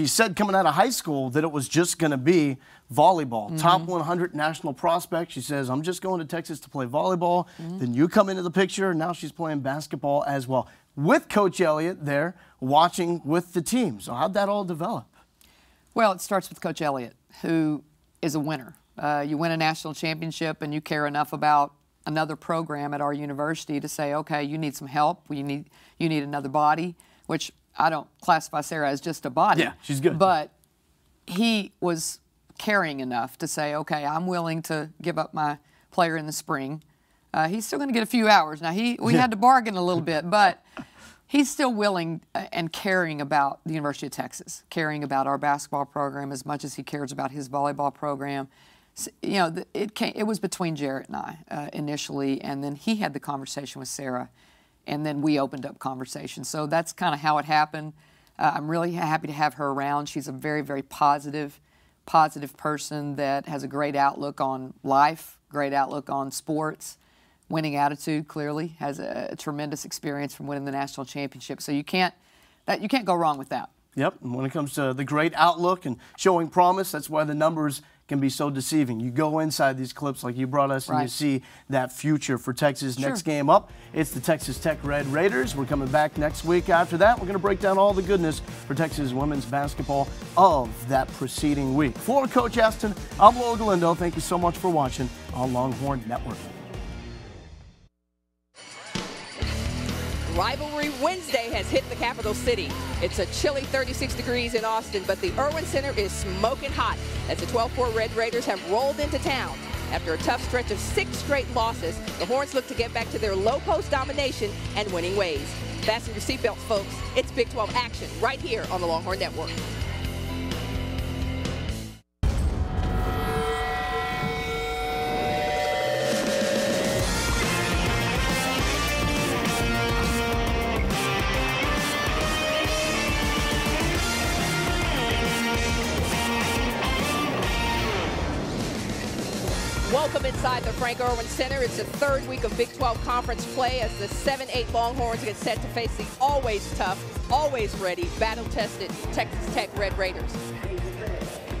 she said coming out of high school that it was just going to be volleyball. Top 100 national prospect. She says, I'm just going to Texas to play volleyball. Then you come into the picture. Now she's playing basketball as well. With Coach Elliott there watching with the team. So how'd that all develop? Well, it starts with Coach Elliott, who is a winner. You win a national championship and you care enough about another program at our university to say, okay, you need some help. You need another body, which I don't classify Sarah as just a body. Yeah, she's good. But he was caring enough to say, okay, I'm willing to give up my player in the spring. He's still going to get a few hours. Now, we had to bargain a little bit, but he's still willing and caring about the University of Texas, caring about our basketball program as much as he cares about his volleyball program. So, you know, it was between Jarrett and I initially, and then he had the conversation with Sarah, and then we opened up conversation. So that's kind of how it happened. I'm really happy to have her around. She's a very, very positive person that has a great outlook on life, great outlook on sports, winning attitude, clearly, has a tremendous experience from winning the national championship. So you can't go wrong with that. Yep, and when it comes to the great outlook and showing promise, that's why the numbers can be so deceiving. You go inside these clips like you brought us, and you see that future for Texas. Next game up, it's the Texas Tech Red Raiders. We're coming back next week. After that, we're going to break down all the goodness for Texas women's basketball of that preceding week. For Coach Aston, I'm Will Galindo. Thank you so much for watching on Longhorn Network. Rivalry Wednesday has hit the capital city. It's a chilly 36 degrees in Austin, but the Irwin Center is smoking hot as the 12-4 Red Raiders have rolled into town. After a tough stretch of 6 straight losses, the Horns look to get back to their low-post domination and winning ways. Fasten your seatbelts, folks. It's Big 12 action right here on the Longhorn Network. Welcome inside the Frank Irwin Center. It's the 3rd week of Big 12 conference play as the 7-8 Longhorns get set to face the always tough, always ready, battle-tested Texas Tech Red Raiders.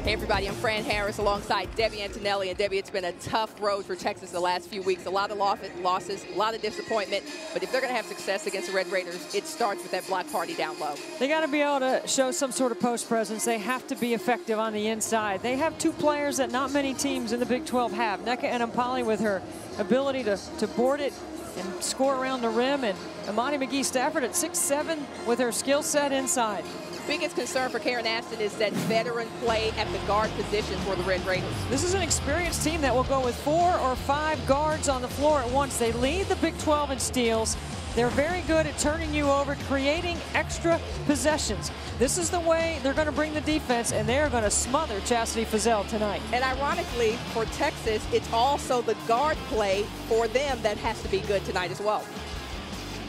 Hey everybody, I'm Fran Harris alongside Debbie Antonelli. And Debbie, it's been a tough road for Texas the last few weeks. A lot of losses, a lot of disappointment. But if they're going to have success against the Red Raiders, it starts with that block party down low. They got to be able to show some sort of post presence. They have to be effective on the inside. They have 2 players that not many teams in the Big 12 have. Nneka Enampali with her ability to board it and score around the rim, and Imani McGee-Stafford at 6'7" with her skill set inside. Biggest concern for Karen Aston is that veteran play at the guard position for the Red Raiders. This is an experienced team that will go with 4 or 5 guards on the floor at once. They lead the Big 12 in steals. They're very good at turning you over, creating extra possessions. This is the way they're going to bring the defense, and they're going to smother Chastity Fizel tonight. And ironically, for Texas, it's also the guard play for them that has to be good tonight as well.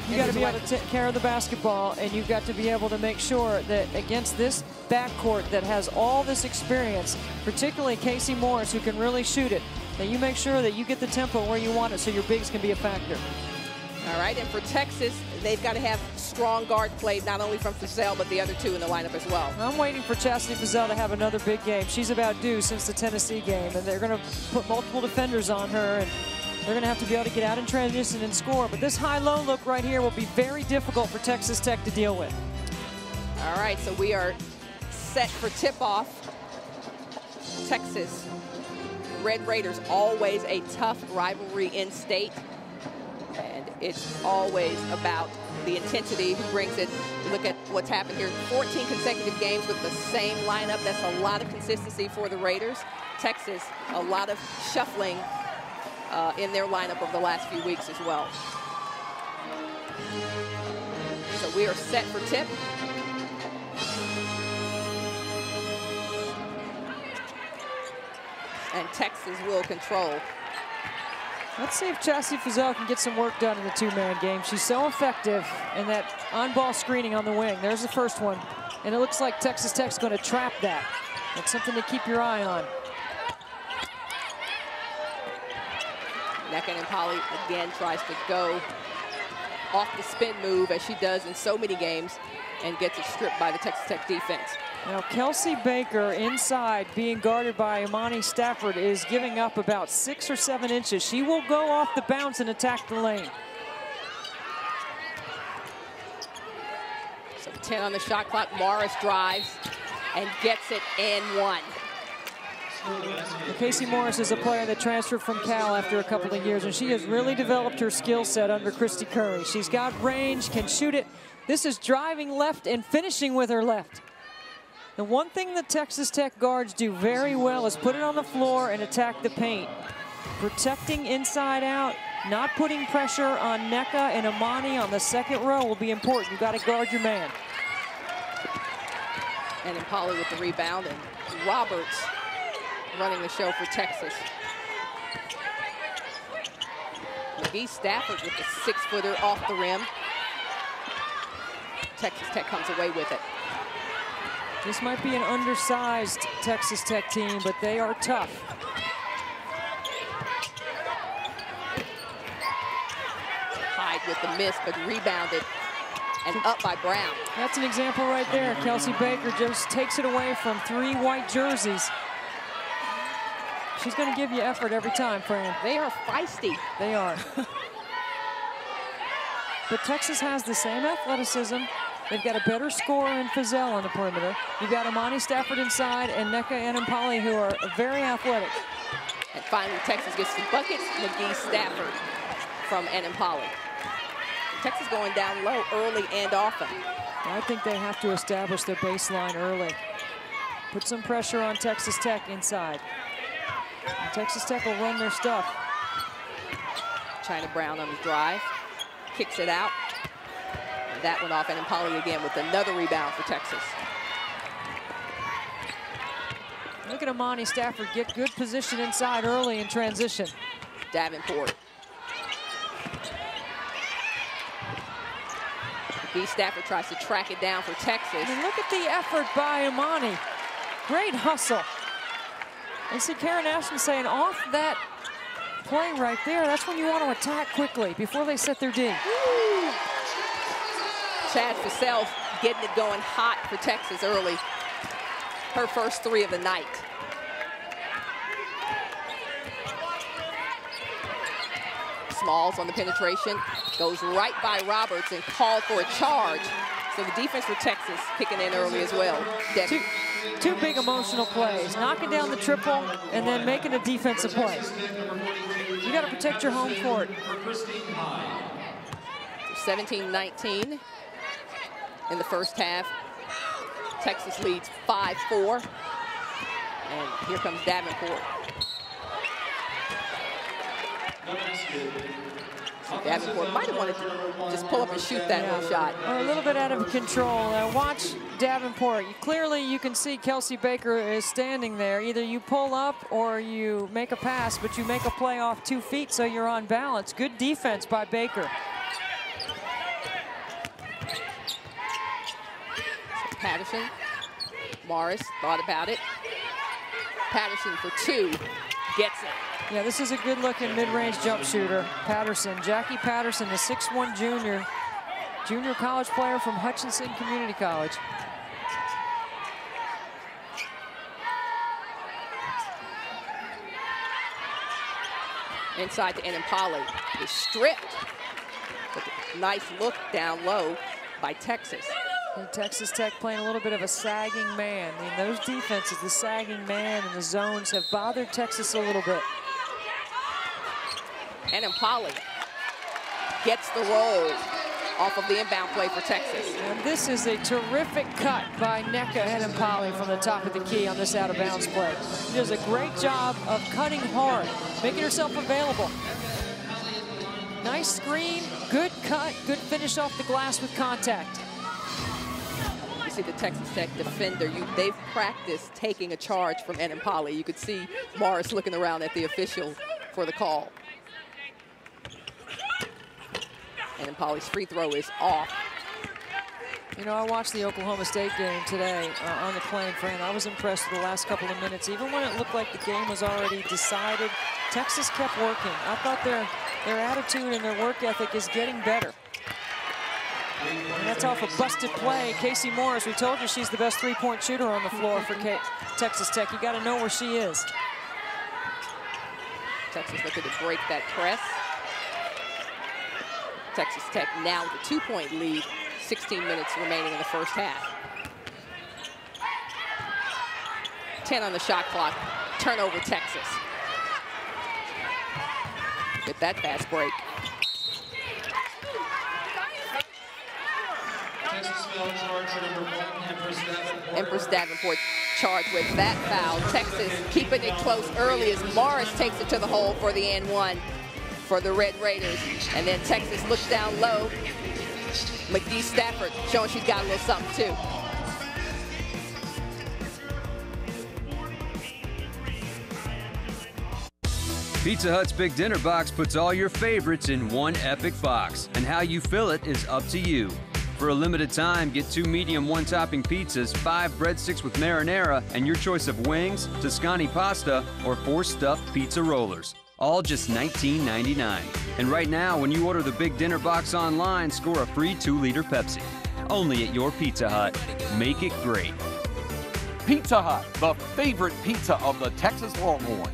You got to be able to take care of the basketball, and you've got to be able to make sure that against this backcourt that has all this experience, particularly Casey Morris, who can really shoot it, that you make sure that you get the tempo where you want it so your bigs can be a factor. All right, and for Texas, they've got to have strong guard play, not only from Fizel, but the other 2 in the lineup as well. I'm waiting for Chastity Fizel to have another big game. She's about due since the Tennessee game, and they're going to put multiple defenders on her, and they're going to have to be able to get out in transition and score. But this high-low look right here will be very difficult for Texas Tech to deal with. All right, so we are set for tip-off. Texas Red Raiders, always a tough rivalry in state. And it's always about the intensity, who brings it. Look at what's happened here. 14 consecutive games with the same lineup. That's a lot of consistency for the Raiders. Texas, a lot of shuffling in their lineup over the last few weeks as well. So we are set for tip. And Texas will control. Let's see if Chastity Fizel can get some work done in the 2-man game. She's so effective in that on-ball screening on the wing. There's the first one. And it looks like Texas Tech's going to trap that. That's something to keep your eye on. Nneka Enampali again tries to go off the spin move, as she does in so many games. and gets it stripped by the Texas Tech defense. Now, Kelsey Baker inside being guarded by Imani Stafford is giving up about 6 or 7 inches. She will go off the bounce and attack the lane. So 10 on the shot clock. Morris drives and gets it and one. Casey Morris is a player that transferred from Cal after a couple of years, and she has really developed her skill set under Christy Curry. She's got range, can shoot it. This is driving left and finishing with her left. The one thing the Texas Tech guards do very well is put it on the floor and attack the paint. Protecting inside out, not putting pressure on Nneka and Imani on the second row will be important. You got to guard your man. And Impali with the rebound, and Roberts running the show for Texas. McGee Stafford with the 6-footer off the rim. Texas Tech comes away with it. This might be an undersized Texas Tech team, but they are tough. Hyde with the miss, but rebounded and up by Brown. That's an example right there. Kelsey Baker just takes it away from 3 white jerseys. She's going to give you effort every time, Fran. They are feisty. They are. But Texas has the same athleticism. They've got a better scorer in Fazell on the perimeter. You've got Imani Stafford inside and Nneka and Impali, who are very athletic. And finally, Texas gets the buckets. McGee Stafford from Impali. Texas going down low early and often. I think they have to establish their baseline early. Put some pressure on Texas Tech inside. And Texas Tech will run their stuff. Chynna Brown on the drive. Kicks it out. And that went off, and Impali again with another rebound for Texas. Look at Imani Stafford get good position inside early in transition. Davenport. B. Stafford tries to track it down for Texas. And look at the effort by Imani. Great hustle. And see Karen Ashton saying off that play right there, that's when you want to attack quickly before they set their D. Woo. Chad Fazell getting it going hot for Texas early. Her first 3 of the night. Smalls on the penetration, goes right by Roberts and called for a charge. So the defense for Texas kicking in early as well. Two big emotional plays, knocking down the triple and then making a defensive play. You got to protect your home court. 17-19 in the first half. Texas leads 5-4. And here comes Davenport. Davenport might have wanted to just pull up and shoot that one shot. Or a little bit out of control. Now watch Davenport. Clearly you can see Kelsey Baker is standing there. Either you pull up or you make a pass, but you make a play off 2 feet so you're on balance. Good defense by Baker. So Patterson. Morris thought about it. Patterson for 2. Gets it. Yeah, this is a good-looking mid-range jump shooter. Patterson, Jackie Patterson, the 6'1" junior college player from Hutchinson Community College. Inside to Impali. Is stripped. But nice look down low by Texas. And Texas Tech playing a little bit of a sagging man. I mean, those defenses, the sagging man and the zones have bothered Texas a little bit. And Impali gets the roll off of the inbound play for Texas. And this is a terrific cut by Nneka and Impali from the top of the key on this out-of-bounds play. She does a great job of cutting hard, making herself available. Nice screen, good cut, good finish off the glass with contact. You see the Texas Tech defender, they've practiced taking a charge from Impali. You could see Morris looking around at the official for the call. And Impali's free throw is off. You know, I watched the Oklahoma State game today on the plane, Fran. I was impressed with the last couple of minutes. Even when it looked like the game was already decided, Texas kept working. I thought their attitude and their work ethic is getting better. And that's off a busted play. Casey Morris, we told you she's the best three-point shooter on the floor for Texas Tech. You got to know where she is. Texas looking to break that press. Texas Tech now with a 2-point lead. 16 minutes remaining in the first half. 10 on the shot clock. Turnover, Texas. Get that fast break. Empress Davenport charged with that foul. Texas keeping it close early as Morris takes it to the hole for the and one for the Red Raiders. And then Texas looks down low. McGee Stafford showing she's got a little something too. Pizza Hut's Big Dinner Box puts all your favorites in one epic box, and how you fill it is up to you. For a limited time, get 2 medium 1-topping pizzas, 5 breadsticks with marinara, and your choice of wings, Toscani pasta, or 4 stuffed pizza rollers. All just $19.99. And right now, when you order the Big Dinner Box online, score a free 2-liter Pepsi. Only at your Pizza Hut. Make it great. Pizza Hut, the favorite pizza of the Texas Longhorns.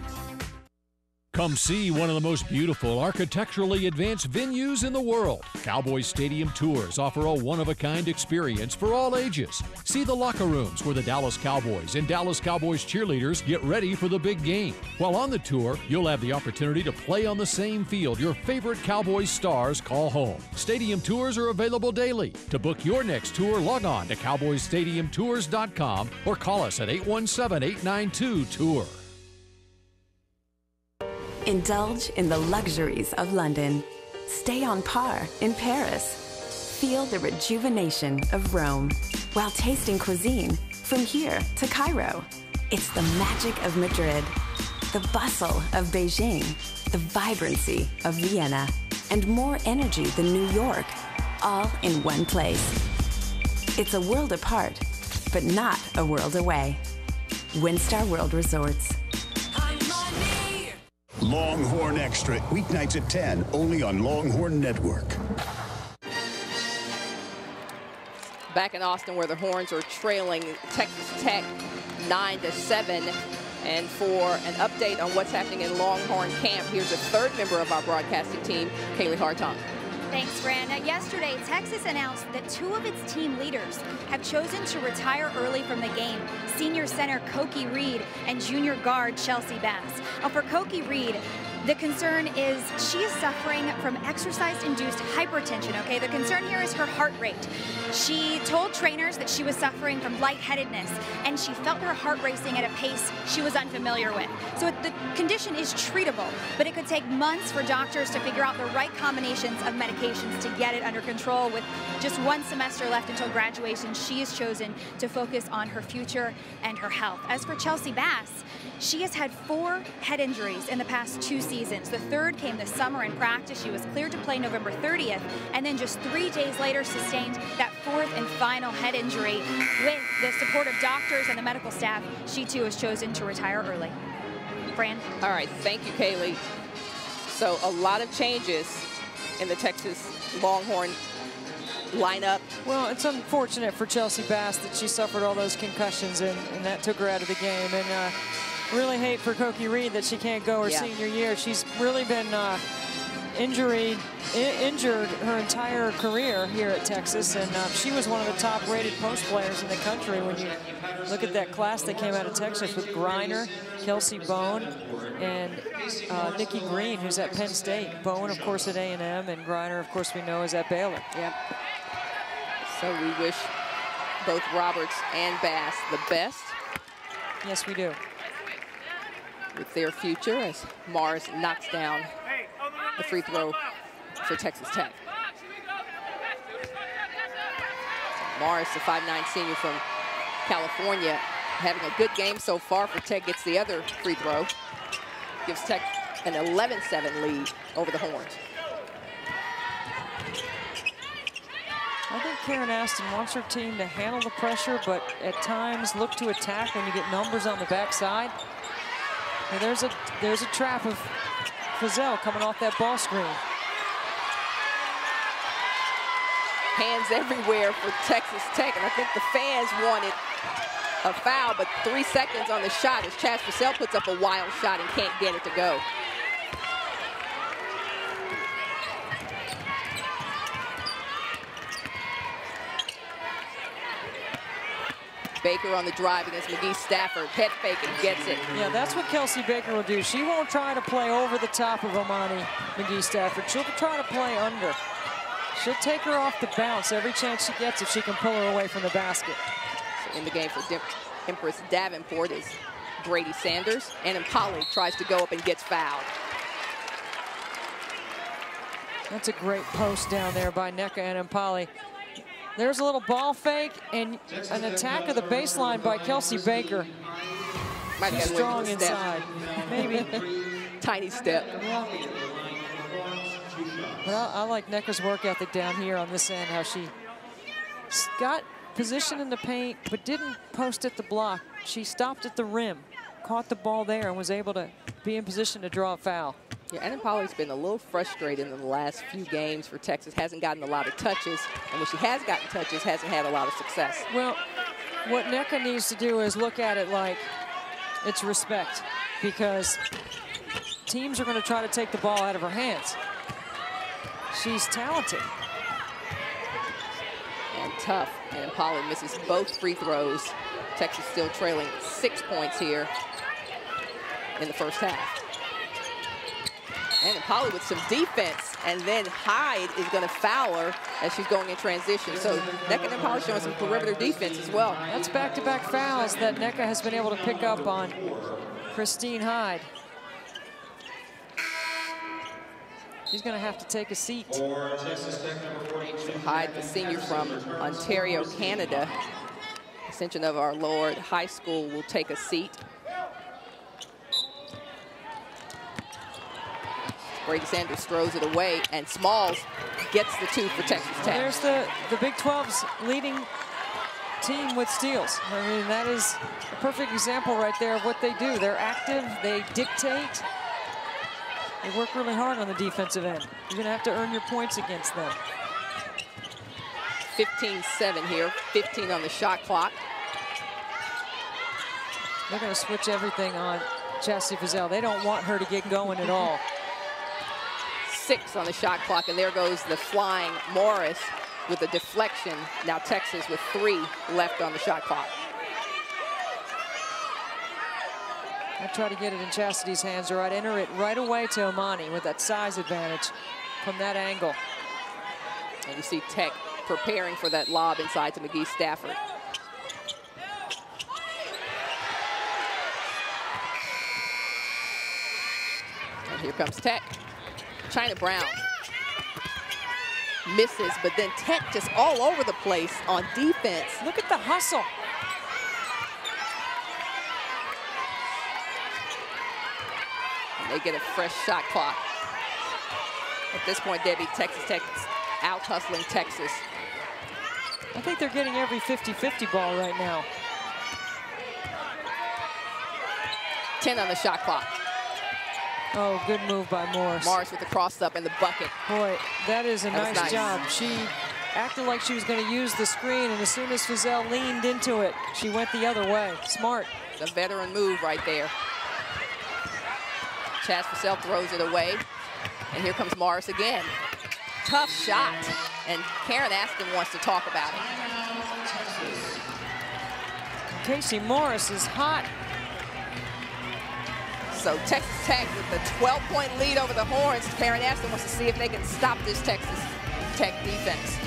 Come see one of the most beautiful architecturally advanced venues in the world. Cowboys Stadium Tours offer a one-of-a-kind experience for all ages. See the locker rooms where the Dallas Cowboys and Dallas Cowboys cheerleaders get ready for the big game. While on the tour, you'll have the opportunity to play on the same field your favorite Cowboys stars call home. Stadium tours are available daily. To book your next tour, log on to cowboysstadiumtours.com or call us at 817-892-TOUR. Indulge in the luxuries of London. Stay on par in Paris. Feel the rejuvenation of Rome while tasting cuisine from here to Cairo. It's the magic of Madrid, the bustle of Beijing, the vibrancy of Vienna, and more energy than New York, all in one place. It's a world apart, but not a world away. Windstar World Resorts. Longhorn Extra, weeknights at 10, only on Longhorn Network. Back in Austin where the Horns are trailing Texas Tech 9-7. And for an update on what's happening in Longhorn camp, here's a third member of our broadcasting team, Kaylee Hartung. Thanks, Fran. Yesterday, Texas announced that 2 of its team leaders have chosen to retire early from the game. Senior center Cokie Reed and junior guard Chelsea Bass. Now, for Cokie Reed, the concern is she is suffering from exercise-induced hypertension, okay? The concern here is her heart rate. She told trainers that she was suffering from lightheadedness, and she felt her heart racing at a pace she was unfamiliar with. So the condition is treatable, but it could take months for doctors to figure out the right combinations of medications to get it under control. With just 1 semester left until graduation, she has chosen to focus on her future and her health. As for Chelsea Bass, she has had 4 head injuries in the past 2 seasons. The third came this summer in practice. She was cleared to play November 30th, and then just 3 days later sustained that 4th and final head injury. With the support of doctors and the medical staff, she too has chosen to retire early. Fran? All right, thank you, Kaylee. So a lot of changes in the Texas Longhorn lineup. Well, it's unfortunate for Chelsea Bass that she suffered all those concussions and that took her out of the game. And really hate for Cokie Reed that she can't go her senior year. She's really been injured her entire career here at Texas, and she was one of the top-rated post players in the country. When you look at that class that came out of Texas with Griner, Kelsey Bone, and Nikki Green, who's at Penn State. Bone, of course, at A&M, and Griner, of course, we know is at Baylor. Yep. So we wish both Roberts and Bass the best. Yes, we do. With their future as Morris knocks down the free throw for Texas Tech. Morris, the 5'9" senior from California, having a good game so far for Tech, gets the other free throw. Gives Tech an 11-7 lead over the Horns. I think Karen Aston wants her team to handle the pressure, but at times look to attack when you get numbers on the backside. And there's a trap of Frizzell coming off that ball screen. Hands everywhere for Texas Tech, and I think the fans wanted a foul, but 3 seconds on the shot as Chaz Purcell puts up a wild shot and can't get it to go. Baker on the drive against McGee Stafford. Head fake and gets it. Yeah, that's what Kelsey Baker will do. She won't try to play over the top of Omani McGee Stafford. She'll try to play under. She'll take her off the bounce every chance she gets if she can pull her away from the basket. So in the game for Empress Davenport is Brady Sanders. And Polly tries to go up and gets fouled. That's a great post down there by Nneka and Mpali. There's a little ball fake and an attack of the baseline by Kelsey Baker. She's strong inside. Maybe. Tiny step. But I like Nneka's work ethic down here on this end, how she got position in the paint but didn't post at the block. She stopped at the rim, caught the ball there, and was able to be in position to draw a foul. Yeah, and Polly's been a little frustrated in the last few games for Texas. Hasn't gotten a lot of touches, and when she has gotten touches, hasn't had a lot of success. Well, what Nneka needs to do is look at it like it's respect, because teams are going to try to take the ball out of her hands. She's talented. And tough, and Polly misses both free throws. Texas still trailing 6 points here in the first half. And Polly with some defense, and then Hyde is going to foul her as she's going in transition. So Nneka and Polly showing some perimeter defense as well. That's back-to-back fouls that Nneka has been able to pick up on Christine Hyde. She's going to have to take a seat. Hyde, the senior from Ontario, Canada, extension of our Lord High School, will take a seat. Brady Sanders throws it away, and Smalls gets the 2 for Texas Tech. Well, there's the Big 12's leading team with steals. I mean, that is a perfect example right there of what they do. They're active, they dictate, they work really hard on the defensive end. You're gonna have to earn your points against them. 15-7 here, 15 on the shot clock. They're gonna switch everything on Chastity Feazell. They don't want her to get going at all. 6 on the shot clock, and there goes the flying Morris with a deflection. Now Texas with 3 left on the shot clock. I try to get it in Chastity's hands, or I'd enter it right away to Omani with that size advantage from that angle. And you see Tech preparing for that lob inside to McGee Stafford. And here comes Tech. Chynna Brown misses, but then Tech just all over the place on defense. Look at the hustle. And they get a fresh shot clock. At this point, Debbie, Texas Tech is out hustling Texas. I think they're getting every 50-50 ball right now. 10 on the shot clock. Oh, good move by Morris. Morris with the cross up and the bucket. Boy, that is a nice job. She acted like she was going to use the screen, and as soon as Feazell leaned into it, she went the other way. Smart. The veteran move right there. Chaz Feazell throws it away, and here comes Morris again. Tough shot, and Karen Aston wants to talk about it. Casey Morris is hot. So Texas Tech with the 12-point lead over the Horns. Karen Aston wants to see if they can stop this Texas Tech defense.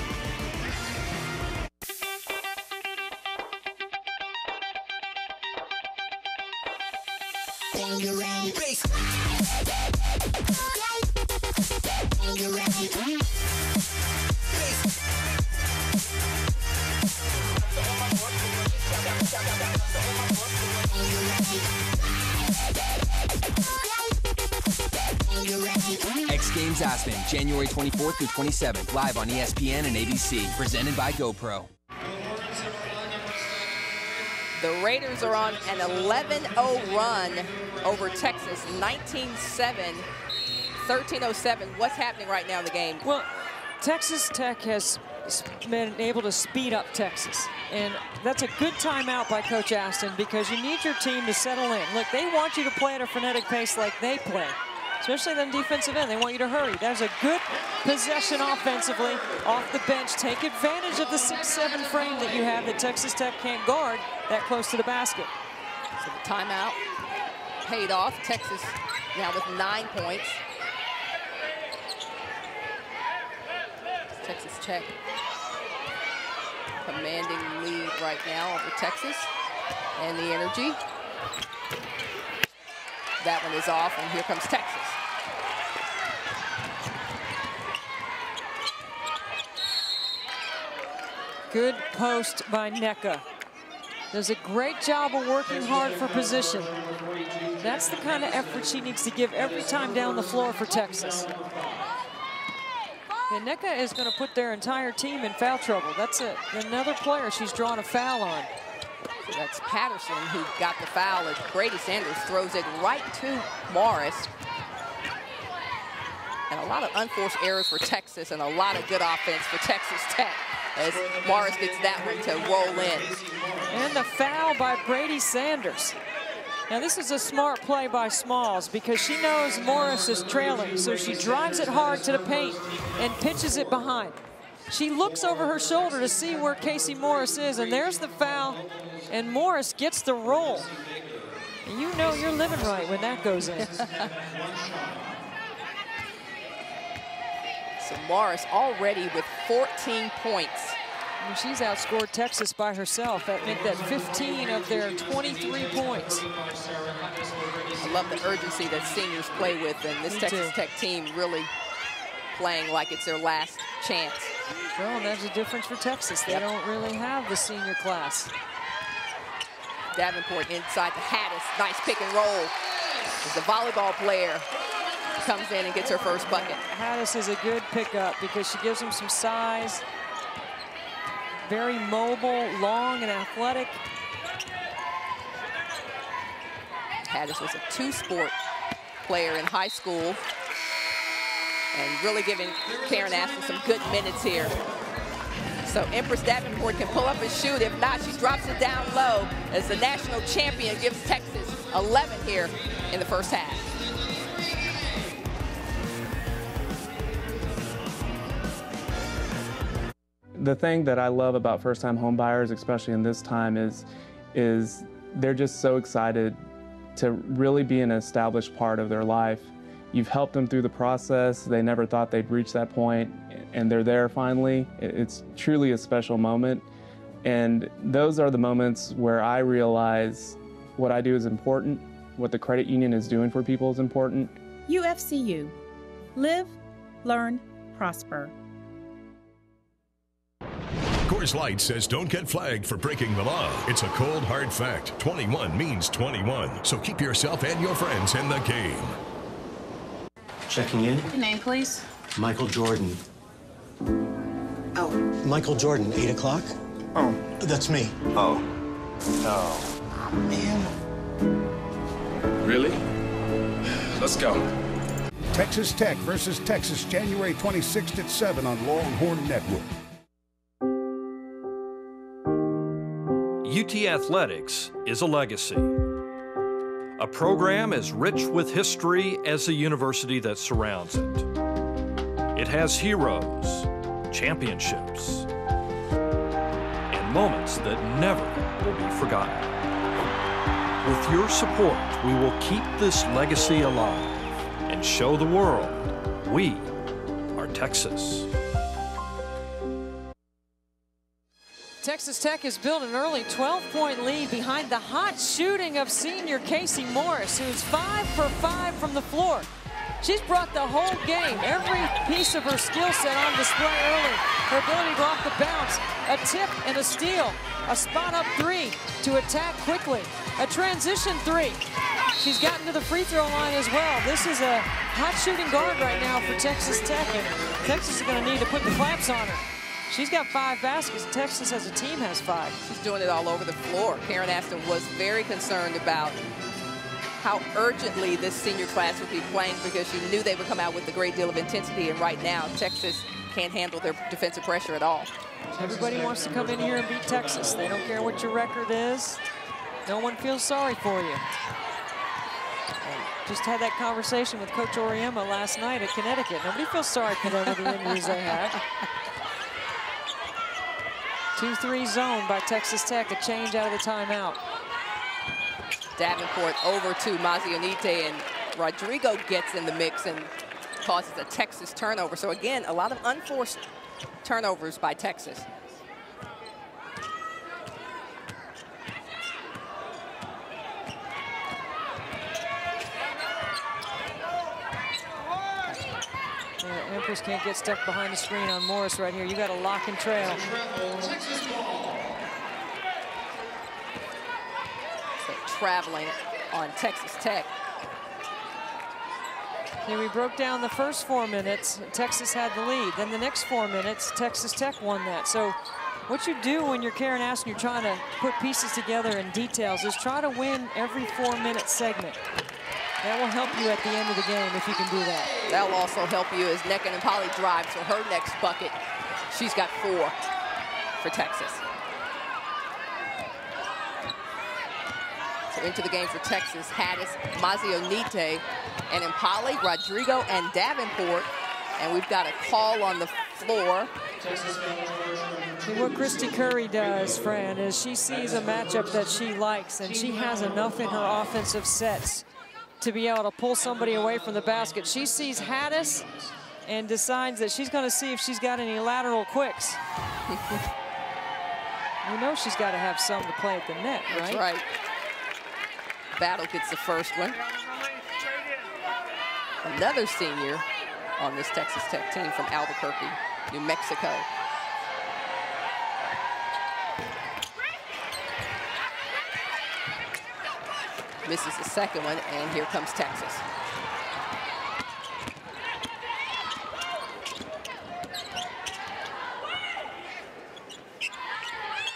X Games Aspen, January 24th through 27th, live on ESPN and ABC, presented by GoPro. The Raiders are on an 11-0 run over Texas, 19-7, 13-07. What's happening right now in the game? Well, Texas Tech is been able to speed up Texas. And that's a good timeout by Coach Aston, because you need your team to settle in. Look, they want you to play at a frenetic pace like they play, especially on defensive end. They want you to hurry. There's a good possession offensively off the bench. Take advantage of the 6-7 frame that you have that Texas Tech can't guard that close to the basket. So the timeout paid off. Texas now with 9 points. Texas Tech commanding lead right now over Texas, and the energy. That one is off, and here comes Texas. Good post by Nneka. Does a great job of working hard for position. That's the kind of effort she needs to give every time down the floor for Texas. And Nneka is going to put their entire team in foul trouble. That's another player she's drawn a foul on. So that's Patterson who got the foul as Brady Sanders throws it right to Morris. And a lot of unforced errors for Texas and a lot of good offense for Texas Tech as Morris gets that one to roll in. And the foul by Brady Sanders. Now this is a smart play by Smalls, because she knows Morris is trailing, so she drives it hard to the paint and pitches it behind. She looks over her shoulder to see where Casey Morris is, and there's the foul, and Morris gets the roll. And you know you're living right when that goes in. So Morris already with 14 points. And she's outscored Texas by herself. That make that 15 of their 23 points. I love the urgency that seniors play with, and this Texas Tech team really playing like it's their last chance. Well, and that's a difference for Texas. They don't really have the senior class. Davenport inside to Hattis. Nice pick and roll. As the volleyball player comes in and gets her first bucket. Hattis is a good pickup because she gives him some size. Very mobile, long, and athletic. Hattis was a two-sport player in high school and really giving Karen Aston some good minutes here. So Empress Davenport can pull up and shoot. If not, she drops it down low as the national champion gives Texas 11 here in the first half. The thing that I love about first-time home buyers, especially in this time, is they're just so excited to really be an established part of their life. You've helped them through the process. They never thought they'd reach that point, and they're there finally. It's truly a special moment. And those are the moments where I realize what I do is important, what the credit union is doing for people is important. UFCU. Live, learn, prosper. Coors Light says don't get flagged for breaking the law. It's a cold, hard fact. 21 means 21. So keep yourself and your friends in the game. Checking in. Your name, please. Michael Jordan. Oh. Michael Jordan, 8 o'clock? Oh. That's me. Oh. Oh, man. Really? Let's go. Texas Tech versus Texas, January 26th at 7 on Longhorn Network. UT Athletics is a legacy. A program as rich with history as the university that surrounds it. It has heroes, championships, and moments that never will be forgotten. With your support, we will keep this legacy alive and show the world we are Texas. Texas Tech has built an early 12-point lead behind the hot shooting of senior Casey Morris, who's 5 for 5 from the floor. She's brought the whole game, every piece of her skill set on display early. Her ability to go off the bounce, a tip and a steal, a spot-up three to attack quickly, a transition three. She's gotten to the free throw line as well. This is a hot shooting guard right now for Texas Tech, and Texas is going to need to put the clamps on her. She's got 5 baskets. Texas as a team has 5. She's doing it all over the floor. Karen Aston was very concerned about how urgently this senior class would be playing because she knew they would come out with a great deal of intensity. And right now, Texas can't handle their defensive pressure at all. Everybody wants to come in here and beat Texas. They don't care what your record is. No one feels sorry for you. Just had that conversation with Coach Oriema last night at Connecticut. Nobody feels sorry for them with the injuries they have. 2-3 zone by Texas Tech, a change out of the timeout. Davenport over to Mazionite, and Rodrigo gets in the mix and causes a Texas turnover. So again, a lot of unforced turnovers by Texas. Yeah, Empress can't get stuck behind the screen on Morris right here. You got a lock and trail. So traveling on Texas Tech. Okay, we broke down the first 4 minutes. Texas had the lead. Then the next 4 minutes, Texas Tech won that. So what you do when you're Karen Aston, you're trying to put pieces together in details, is try to win every 4-minute segment. That will help you at the end of the game if you can do that. That will also help you as Necken and Polly drive to her next bucket. She's got 4 for Texas. So into the game for Texas, Haddis, Mazionite, and Impali, Rodrigo, and Davenport. And we've got a call on the floor. What Christy Curry does, Fran, is she sees a matchup that she likes, and she has enough in her offensive sets to be able to pull somebody away from the basket. She sees Haddis and decides that she's going to see if she's got any lateral quicks. You know she's got to have some to play at the net, right? That's right. Battle gets the first one. Another senior on this Texas Tech team from Albuquerque, New Mexico. Misses the second one, and here comes Texas.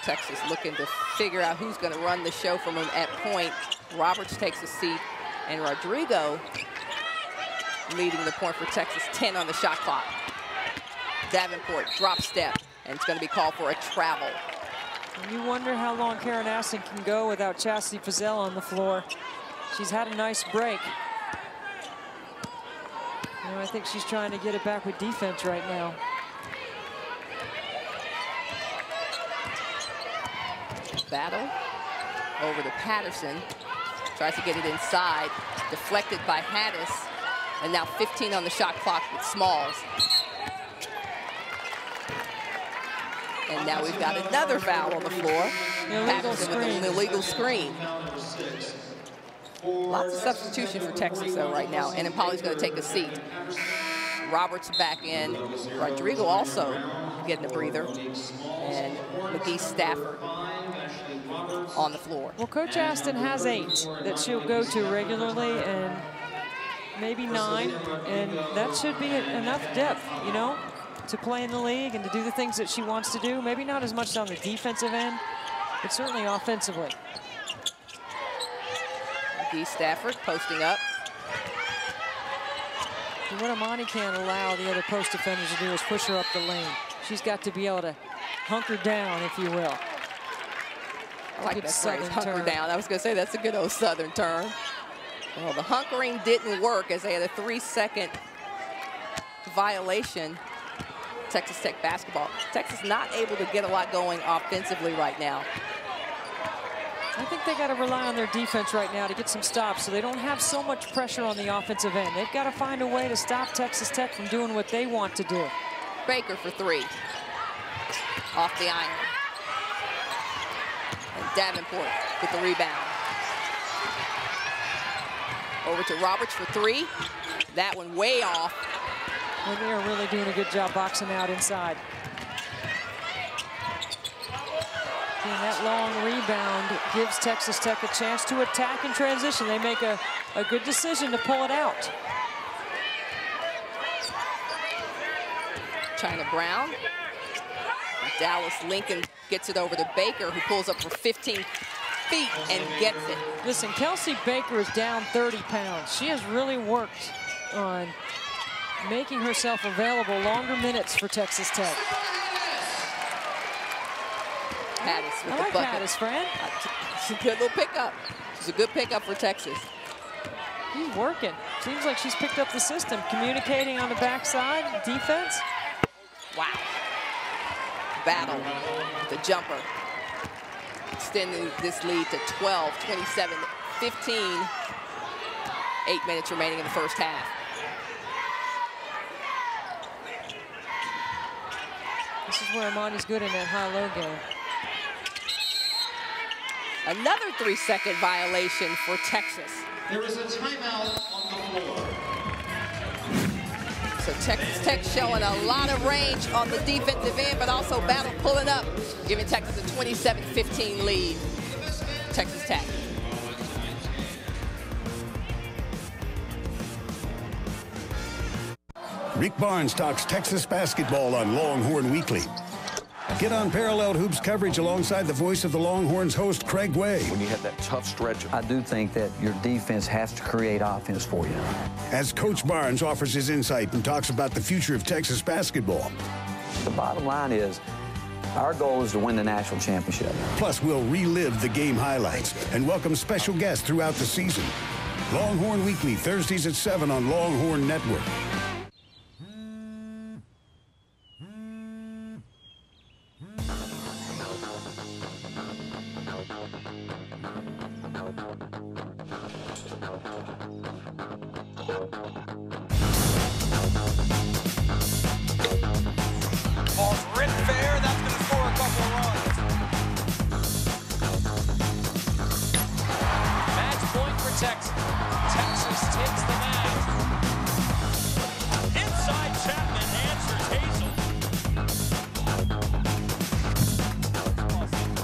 Texas looking to figure out who's going to run the show from him at point. Roberts takes a seat, and Rodrigo leading the point for Texas, 10 on the shot clock. Davenport, drop step, and it's going to be called for a travel. And you wonder how long Karen Aston can go without Chastity Fazell on the floor. She's had a nice break. You know, I think she's trying to get it back with defense right now. Battle over to Patterson. Tries to get it inside. Deflected by Haddis. And now 15 on the shot clock with Smalls. And now we've got another foul on the floor. Patterson with an illegal screen. Lots of substitution for Texas, though, right now. And Impali's going to take a seat. Roberts back in. Rodrigo also getting a breather. And McGee Stafford on the floor. Well, Coach Aston has 8 that she'll go to regularly, and maybe 9. And that should be enough depth, you know, to play in the league and to do the things that she wants to do. Maybe not as much on the defensive end, but certainly offensively. McGee Stafford posting up. And what Amani can't allow the other post defenders to do is push her up the lane. She's got to be able to hunker down, if you will. I like that phrase, hunker down. I was going to say that's a good old Southern term. Well, the hunkering didn't work as they had a 3-second violation. Texas Tech basketball. Texas not able to get a lot going offensively right now. I think they got to rely on their defense right now to get some stops so they don't have so much pressure on the offensive end. They've got to find a way to stop Texas Tech from doing what they want to do. Baker for 3. Off the iron. And Davenport with the rebound. Over to Roberts for 3. That one way off. And they are really doing a good job boxing out inside. And that long rebound gives Texas Tech a chance to attack in transition. They make a good decision to pull it out. Chynna Brown. Dallas Lincoln gets it over to Baker, who pulls up for 15 feet and gets it. Listen, Kelsey Baker is down 30 pounds. She has really worked on making herself available longer minutes for Texas Tech. Pattis with I the like bucket. Pattis, Fran. It's a good little pickup. It's a good pickup for Texas. He's working. Seems like she's picked up the system. Communicating on the backside, defense. Wow. Battle, the jumper. Extending this lead to 12, 27, 15. 8 minutes remaining in the first half. This is where Amani's good in that high-low game. Another 3-second violation for Texas. There is a timeout on the floor. So Texas Tech showing a lot of range on the defensive end, but also Battle pulling up, giving Texas a 27-15 lead. Texas Tech. Rick Barnes talks Texas basketball on Longhorn Weekly. Get on Parallel Hoops coverage alongside the voice of the Longhorns host, Craig Way. When you have that tough stretch, I do think that your defense has to create offense for you. As Coach Barnes offers his insight and talks about the future of Texas basketball. The bottom line is, our goal is to win the national championship. Plus, we'll relive the game highlights and welcome special guests throughout the season. Longhorn Weekly, Thursdays at 7 on Longhorn Network. Ball's ripped fair. That's going to score a couple of runs. Match point for Texas. Texas takes the match. Inside Chapman answers Hazel.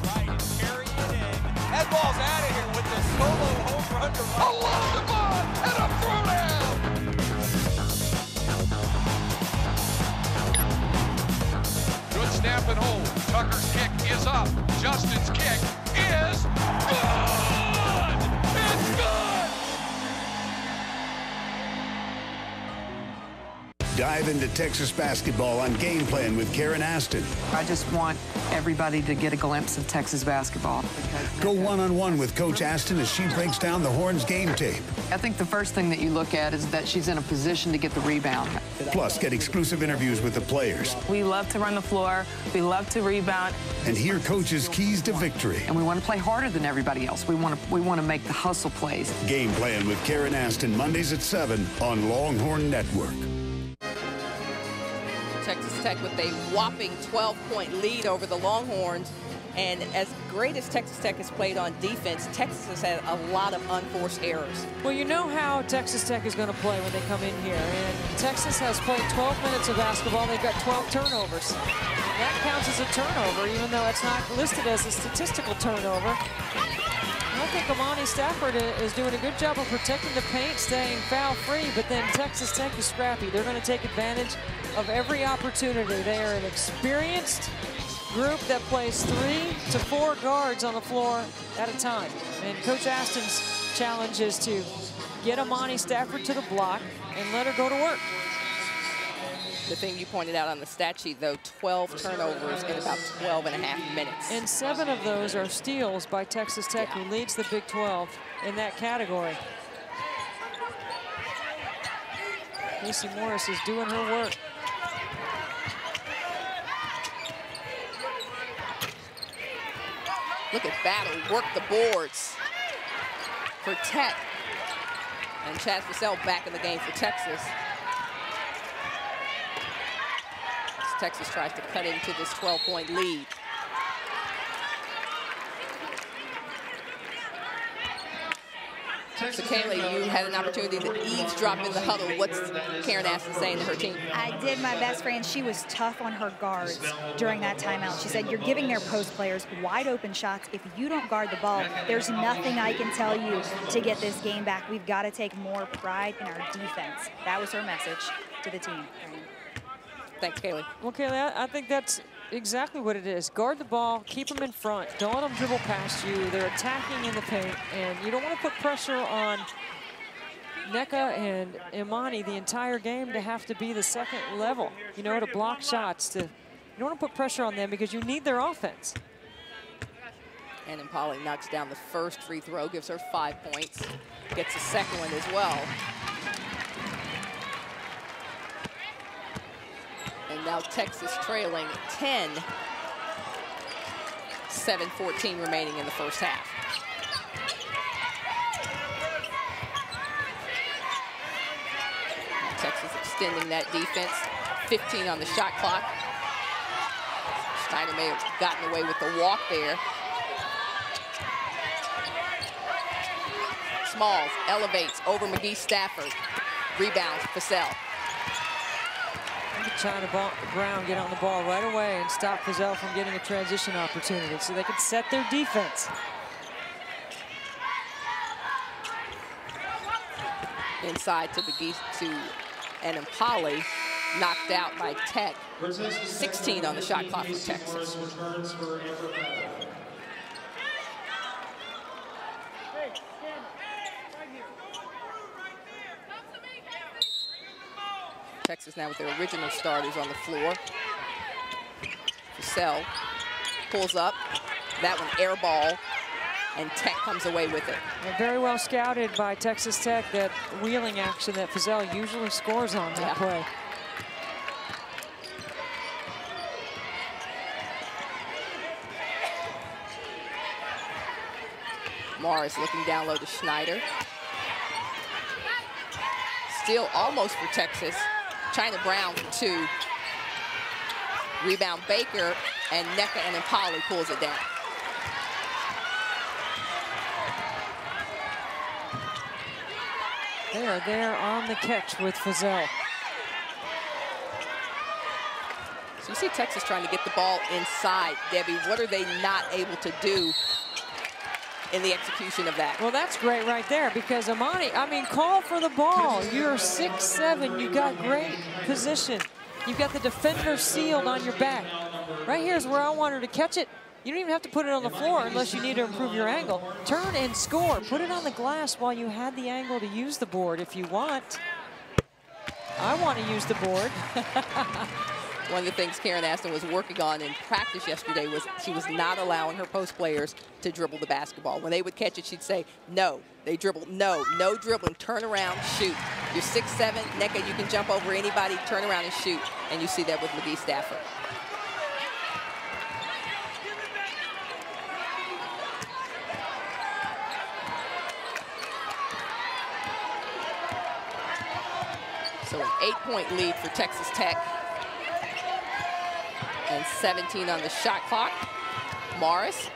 Right and carry it in. That ball's out of here with the solo home run to right. Along the ball and a throwdown. Good snap and hold. Tucker's kick is up. Justin's kick is good! It's good! Dive into Texas basketball on Game Plan with Karen Aston. I just want everybody to get a glimpse of Texas basketball. Go one-on-one with Coach Aston as she breaks down the Horns game tape. I think the first thing that you look at is that she's in a position to get the rebound. Plus, get exclusive interviews with the players. We love to run the floor. We love to rebound. And hear Coach's keys to victory. And we want to play harder than everybody else. We want to make the hustle plays. Game Plan with Karen Aston, Mondays at 7 on Longhorn Network. Texas Tech with a whopping 12-point lead over the Longhorns. And as great as Texas Tech has played on defense, Texas has had a lot of unforced errors. Well, you know how Texas Tech is going to play when they come in here. And Texas has played 12 minutes of basketball. They've got 12 turnovers. That counts as a turnover, even though it's not listed as a statistical turnover. I think Amani Stafford is doing a good job of protecting the paint, staying foul-free, but then Texas Tech is scrappy. They're going to take advantage of every opportunity. They are an experienced group that plays 3 to 4 guards on the floor at a time. And Coach Aston's challenge is to get Amani Stafford to the block and let her go to work. The thing you pointed out on the stat sheet, though, 12 turnovers in about 12 and a half minutes. And 7 of those are steals by Texas Tech, who leads the Big 12 in that category. Casey Morris is doing her work. Look at Battle work the boards for Tech. And Chaz Purcell back in the game for Texas. As Texas tries to cut into this 12-point lead. So, Kaylee, you had an opportunity to eavesdrop in the huddle. What's Karen Aston saying to her team? I did my best, Fran. She was tough on her guards during that timeout. She said, you're giving their post players wide open shots. If you don't guard the ball, there's nothing I can tell you to get this game back. We've got to take more pride in our defense. That was her message to the team. Thanks, Kaylee. Well, Kaylee, I think that's exactly what it is. Guard the ball, keep them in front. Don't let them dribble past you. They're attacking in the paint, and you don't want to put pressure on Nneka and Imani the entire game to have to be the second level, you know, to block shots. You don't want to put pressure on them because you need their offense. And Impali knocks down the first free throw, gives her 5 points, gets the second one as well. And now Texas trailing 10, 7:14 remaining in the first half. Texas extending that defense, 15 on the shot clock. Chynna may have gotten away with the walk there. Smalls elevates over McGee Stafford. Rebounds, Fussell. Chynna Brown get on the ball right away and stop Fussell from getting a transition opportunity so they can set their defense. Inside to McGee and Impali, knocked out by Tech. 16 on the shot clock for Texas. Texas now with their original starters on the floor. Fussell pulls up. That one air ball, and Tech comes away with it. And very well scouted by Texas Tech, that wheeling action that Fussell usually scores on that play. Morris looking down low to Schneider. Still almost for Texas. Chynna Brown for 2. Rebound Baker, and Nneka and Impali pulls it down. They are there on the catch with Fussell. So you see Texas trying to get the ball inside. Debbie, what are they not able to do in the execution of that? Well, that's great right there, because Imani, I mean, call for the ball. You're 6'7", you got great position. You've got the defender sealed on your back. Right here's where I want her to catch it. You don't even have to put it on the floor unless you need to improve your angle. Turn and score. Put it on the glass while you had the angle to use the board if you want. I want to use the board. One of the things Karen Aston was working on in practice yesterday was she was not allowing her post players to dribble the basketball. When they would catch it, she'd say, no, they dribble, no dribbling, turn around, shoot. You're 6'7", Nneka, you can jump over anybody, turn around and shoot. And you see that with McGee Stafford. So an 8-point lead for Texas Tech. And 17 on the shot clock. Morris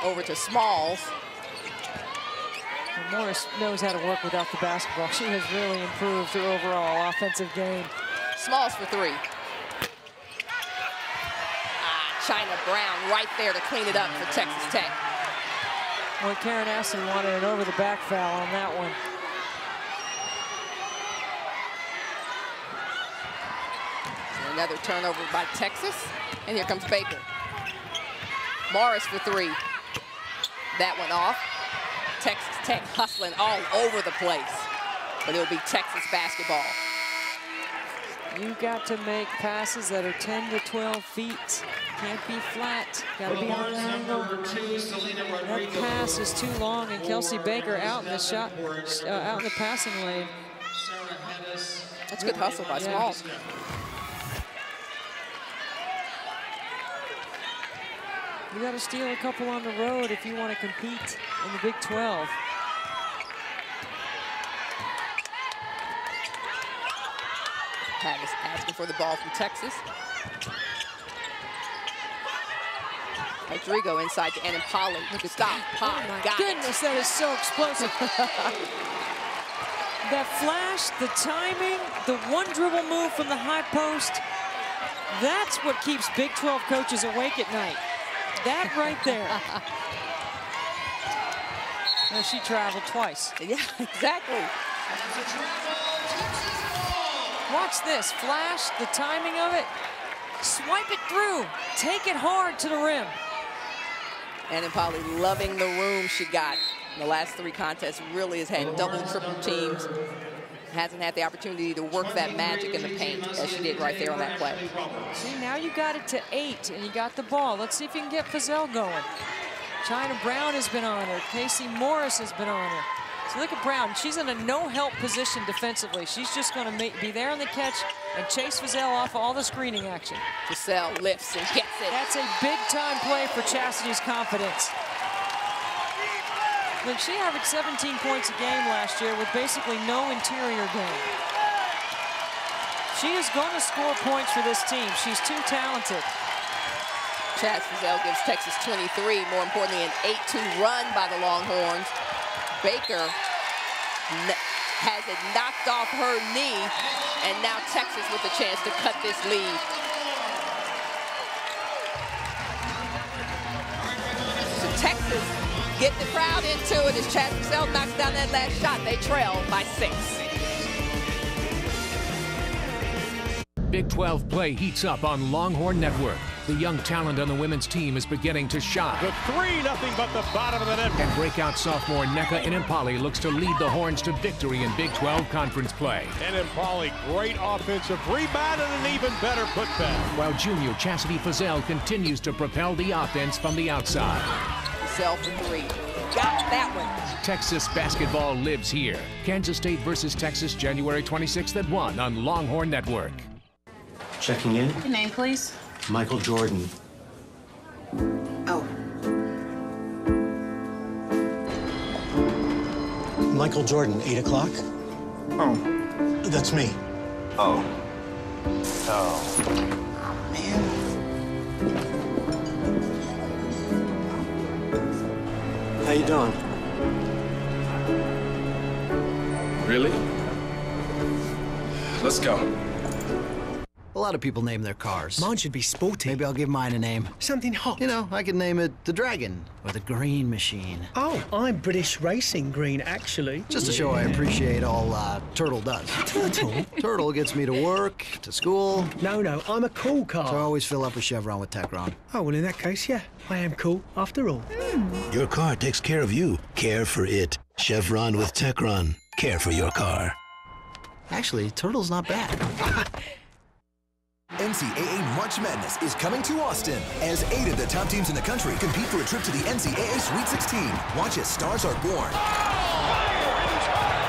over to Smalls. And Morris knows how to work without the basketball. She has really improved her overall offensive game. Smalls for 3. Chynna Brown right there to clean it up for Texas Tech. Well, Karen Aston wanted an over-the-back foul on that one. Another turnover by Texas, and here comes Baker. Morris for 3. That one off. Texas Tech hustling all over the place, but it'll be Texas basketball. You got to make passes that are 10 to 12 feet. Can't be flat. Got to be on an angle. That pass is too long, and Kelsey Baker out in the out in the passing lane. That's good hustle by Smalls. You got to steal a couple on the road if you want to compete in the Big 12. Pattis asking for the ball from Texas. Rodrigo inside to Impali. Good stop. Pop. Oh my Got goodness, that is so explosive. That flash, the timing, the one dribble move from the high post, that's what keeps Big 12 coaches awake at night. That right there. No, she traveled twice. Yeah, exactly. Watch this. Flash, the timing of it. Swipe it through. Take it hard to the rim. And Impali loving the room she got. In the last 3 contests, really has had double, triple teams. Hasn't had the opportunity to work that magic in the paint as she did right there on that play. See, now you got it to 8, and you got the ball. Let's see if you can get Feazell going. Chynna Brown has been on her. Casey Morris has been on her. So look at Brown. She's in a no-help position defensively. She's just going to be there on the catch and chase Feazell off all the screening action. Feazell lifts and gets it. That's a big-time play for Chastity's confidence. Look, she averaged 17 points a game last year with basically no interior game. She is going to score points for this team. She's too talented. Chaz Feazell gives Texas 23. More importantly, an 8-2 run by the Longhorns. Baker has it knocked off her knee, and now Texas with a chance to cut this lead. So Texas get the crowd into it as Chaz Feazell knocks down that last shot. They trail by 6. Big 12 play heats up on Longhorn Network. The young talent on the women's team is beginning to shine. The 3, nothing but the bottom of the net. And breakout sophomore Nneka Inimpali looks to lead the Horns to victory in Big 12 conference play. Inimpali, great offensive rebound and an even better putback. While junior Chastity Feazell continues to propel the offense from the outside. Feazell for 3. Got that one. Texas basketball lives here. Kansas State versus Texas, January 26th at 1 on Longhorn Network. Checking in. Your name, please. Michael Jordan. Oh. Michael Jordan, 8 o'clock? Oh. That's me. Oh. Oh. Man. How you doing? Really? Let's go. A lot of people name their cars. Mine should be sporty. Maybe I'll give mine a name. Something hot. You know, I could name it the Dragon or the Green Machine. Oh, I'm British Racing Green, actually. Just to show I appreciate all Turtle does. Turtle? Turtle gets me to work, to school. No, I'm a cool car. So I always fill up a Chevron with Techron. Oh, well, in that case, yeah, I am cool after all. Your car takes care of you. Care for it. Chevron with Techron. Care for your car. Actually, Turtle's not bad. NCAA March Madness is coming to Austin as 8 of the top teams in the country compete for a trip to the NCAA Sweet 16. Watch as stars are born,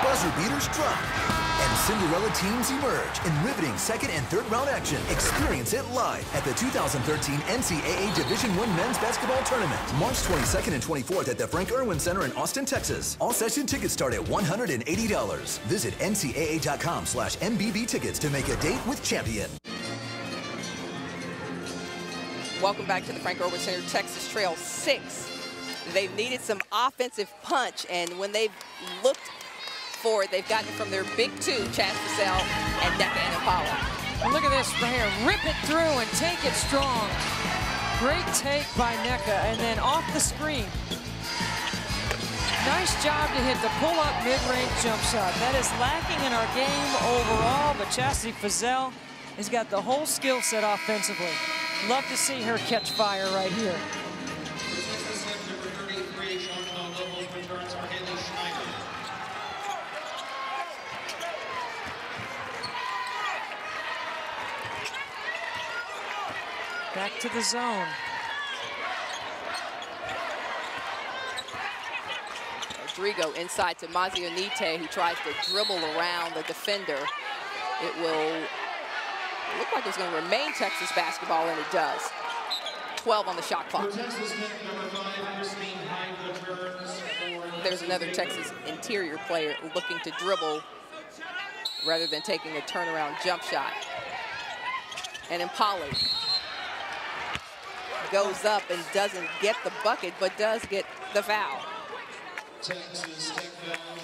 buzzer beaters drop, and Cinderella teams emerge in riveting second and third round action. Experience it live at the 2013 NCAA Division I Men's Basketball Tournament, March 22nd and 24th at the Frank Irwin Center in Austin, Texas. All session tickets start at $180. Visit ncaa.com/MBB tickets to make a date with Champion. Welcome back to the Frank Irwin Center. Texas trails 6. They've needed some offensive punch, and when they've looked for it, they've gotten it from their big 2, Chaz Feazell and Nneka Inimpali. And look at this right here. Rip it through and take it strong. Great take by Nneka, and then off the screen. Nice job to hit the pull-up mid-range jump shot. That is lacking in our game overall, but Chastity Feazell has got the whole skill set offensively. Love to see her catch fire right here. Back to the zone. Rodrigo inside to Mazionite, who tries to dribble around the defender. It will look like it's going to remain Texas basketball, and it does. 12 on the shot clock. There's another Texas interior player looking to dribble rather than taking a turnaround jump shot. And Impali goes up and doesn't get the bucket, but does get the foul.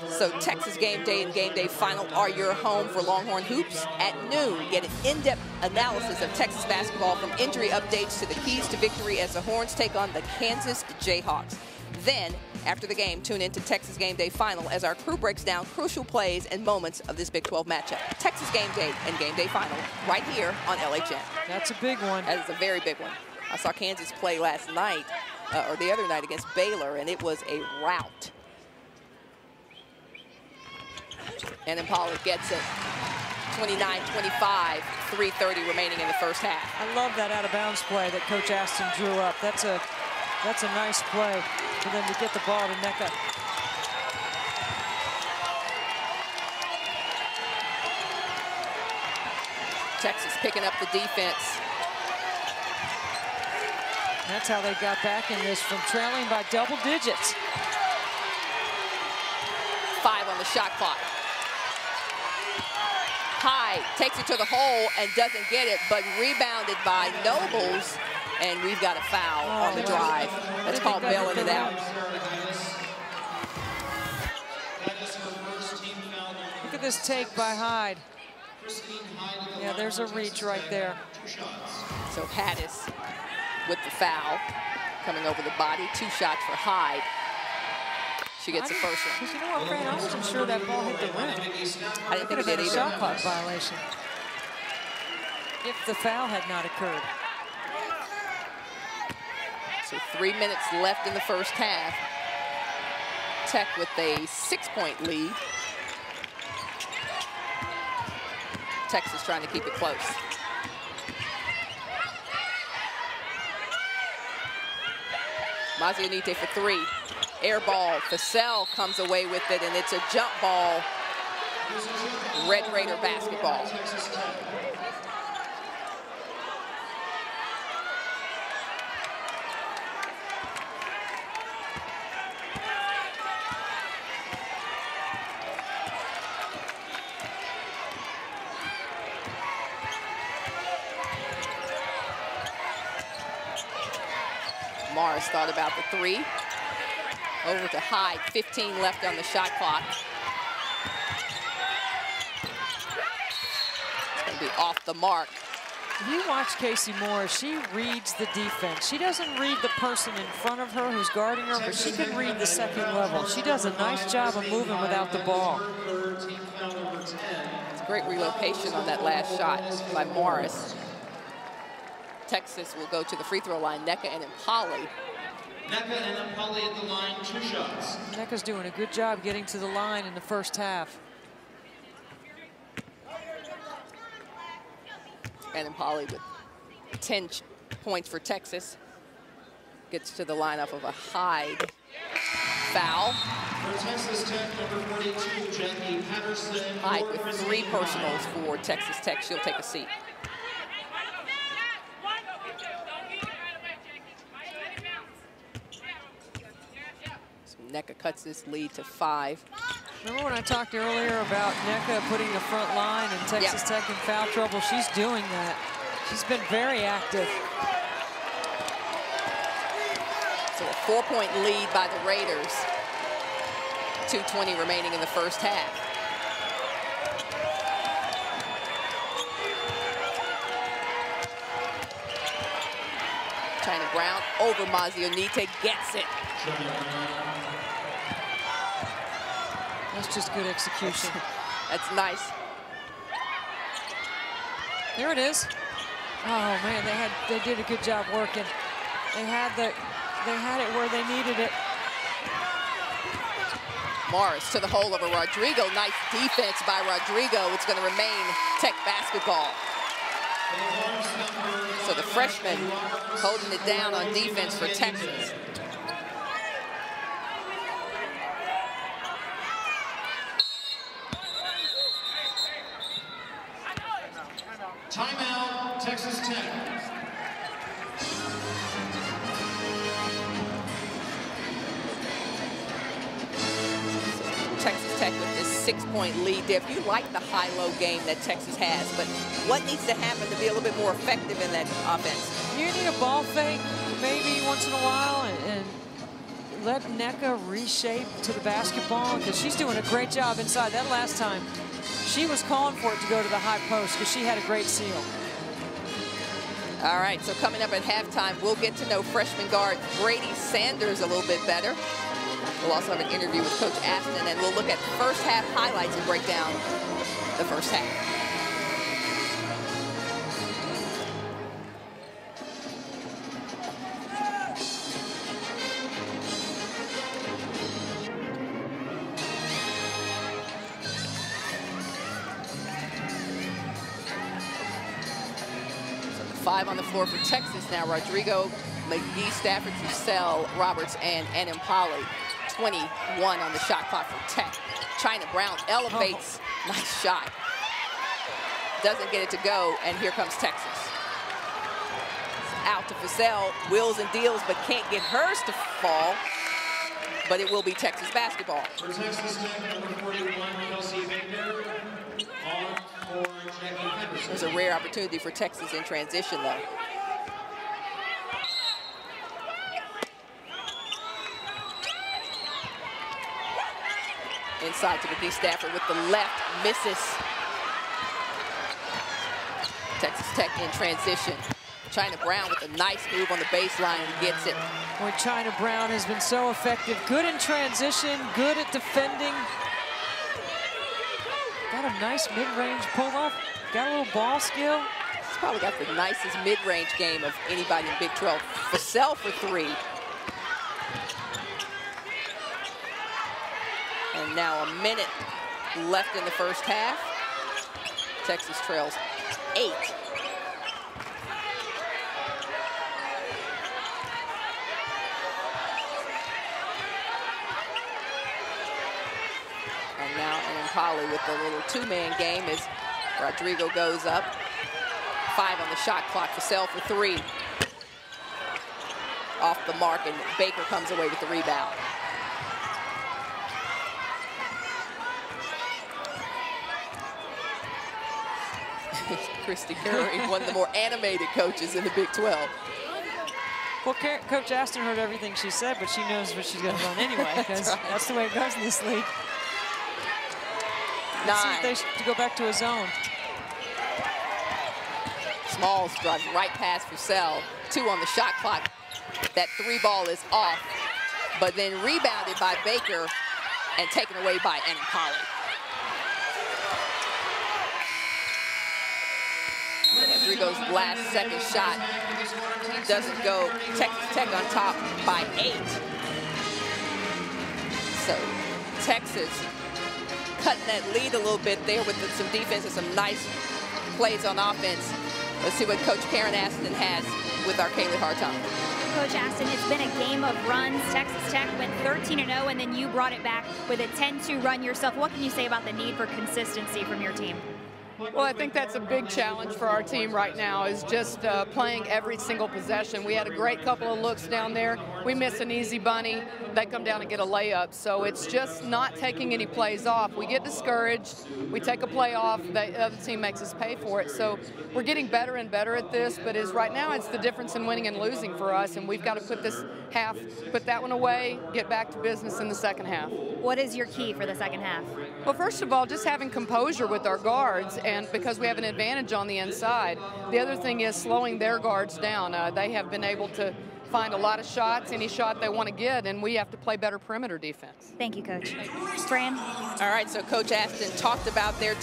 So Texas Game Day and Game Day Final are your home for Longhorn Hoops. At noon, get an in-depth analysis of Texas basketball from injury updates to the keys to victory as the Horns take on the Kansas Jayhawks. Then, after the game, tune in to Texas Game Day Final as our crew breaks down crucial plays and moments of this Big 12 matchup. Texas Game Day and Game Day Final right here on LHN. That's a big one. That is a very big one. I saw Kansas play last night, or the other night against Baylor, and it was a rout. And Impala gets it. 29-25, 3:30 remaining in the first half. I love that out-of-bounds play that Coach Aston drew up. That's a nice play for them to get the ball to Nneka. Texas picking up the defense. That's how they got back in this, from trailing by double digits. 5 on the shot clock. Hyde takes it to the hole and doesn't get it, but rebounded by Nobles, and we've got a foul on the drive. That's called bailing it out. Look at this take by Hyde. Yeah, there's a reach right there. So Hattis with the foul, coming over the body. 2 shots for Hyde. She gets the first one. Because you know what, Fran, I wasn't sure that ball hit the rim. I didn't think it did either. Shot clock violation if the foul had not occurred. So 3 minutes left in the first half. Tech with a 6-point lead. Texas trying to keep it close. Mazionite for 3. Air ball. Fasel comes away with it, and it's a jump ball. Red Raider basketball. Morris thought about the 3. Over to Hyde, 15 left on the shot clock. It's going to be off the mark. If you watch Casey Moore, she reads the defense. She doesn't read the person in front of her who's guarding her, but she can read the second level. She does a nice job of moving without the ball. It's a great relocation on that last shot by Morris. Texas will go to the free throw line. Nneka and Impali. Nneka and Impali at the line, 2 shots. Nneka's doing a good job getting to the line in the first half. And Impali with 10 points for Texas. Gets to the line off of a Hyde foul. For Texas Tech, number 42, Jackie Patterson. Hyde with 3 personals for Texas Tech. She'll take a seat. Nneka cuts this lead to 5. Remember when I talked earlier about Nneka putting the front line and Texas Tech in foul trouble? She's doing that. She's been very active. So a 4-point lead by the Raiders. 2:20 remaining in the first half. Chynna Brown over Mazionite, gets it. That's just good execution. That's nice. There it is. Oh man, they did a good job working. They had it where they needed it. Morris to the hole over Rodrigo. Nice defense by Rodrigo. It's going to remain Tech basketball. So the freshman holding it down on defense for Texas. Timeout, Texas Tech. Texas Tech with this 6-point lead. If you like the high-low game that Texas has, but what needs to happen to be a little bit more effective in that offense? You need a ball fake maybe once in a while and let Nneka reshape to the basketball, because she's doing a great job inside. That last time, she was calling for it to go to the high post because she had a great seal. All right, so coming up at halftime, we'll get to know freshman guard Brady Sanders a little bit better. We'll also have an interview with Coach Aston, and we'll look at first half highlights and break down the first half. 5 on the floor for Texas now. Rodrigo, McGee, Stafford, Fussell, Roberts, and Enimpali. 21 on the shot clock for Tech. Chynna Brown elevates. Nice shot. Doesn't get it to go, and here comes Texas. Out to Fussell, wheels and deals, but can't get hers to fall. But it will be Texas basketball. For Texas Tech, number 41, Kelsey Baker. On for Jackie Henderson. There's a rare opportunity for Texas in transition, though. Inside to McGee, Stafford with the left, misses. Texas Tech in transition. Chynna Brown with a nice move on the baseline and gets it. Boy, Chynna Brown has been so effective. Good in transition, good at defending. Got a nice mid-range pull-up. Got a little ball skill. He's probably got the nicest mid-range game of anybody in Big 12. Fussell for 3. And now a minute left in the first half. Texas trails 8. And now Enimpali with the little two-man game as Rodrigo goes up. 5 on the shot clock. Fussell for 3. Off the mark, and Baker comes away with the rebound. Christy Curry, one of the more animated coaches in the Big 12. Well, Coach Aston heard everything she said, but she knows what she's going to run anyway, because that's the way it goes in this league. 9. See if they should go back to a zone. Smalls drives right past Fussell. 2 on the shot clock. That 3 ball is off, but then rebounded by Baker and taken away by Enimpali. Rodrigo's last second shot doesn't go. Texas Tech on top by 8. So Texas cutting that lead a little bit there with some defense and some nice plays on offense. Let's see what Coach Karen Aston has with our Kaylee Hartung. Coach Aston, it's been a game of runs. Texas Tech went 13-0, and then you brought it back with a 10-2 run yourself. What can you say about the need for consistency from your team? Well, I think that's a big challenge for our team right now, is just playing every single possession. We had a great couple of looks down there. We missed an easy bunny. They come down and get a layup. So it's just not taking any plays off. We get discouraged. We take a play off. The other team makes us pay for it. So we're getting better and better at this. But right now it's the difference in winning and losing for us. And we've got to put that one away, get back to business in the second half. What is your key for the second half? Well, first of all, just having composure with our guards, and because we have an advantage on the inside. The other thing is slowing their guards down. They have been able to find a lot of shots, any shot they want to get, and we have to play better perimeter defense. Thank you, Coach. Fran? All right, so Coach Aston talked about her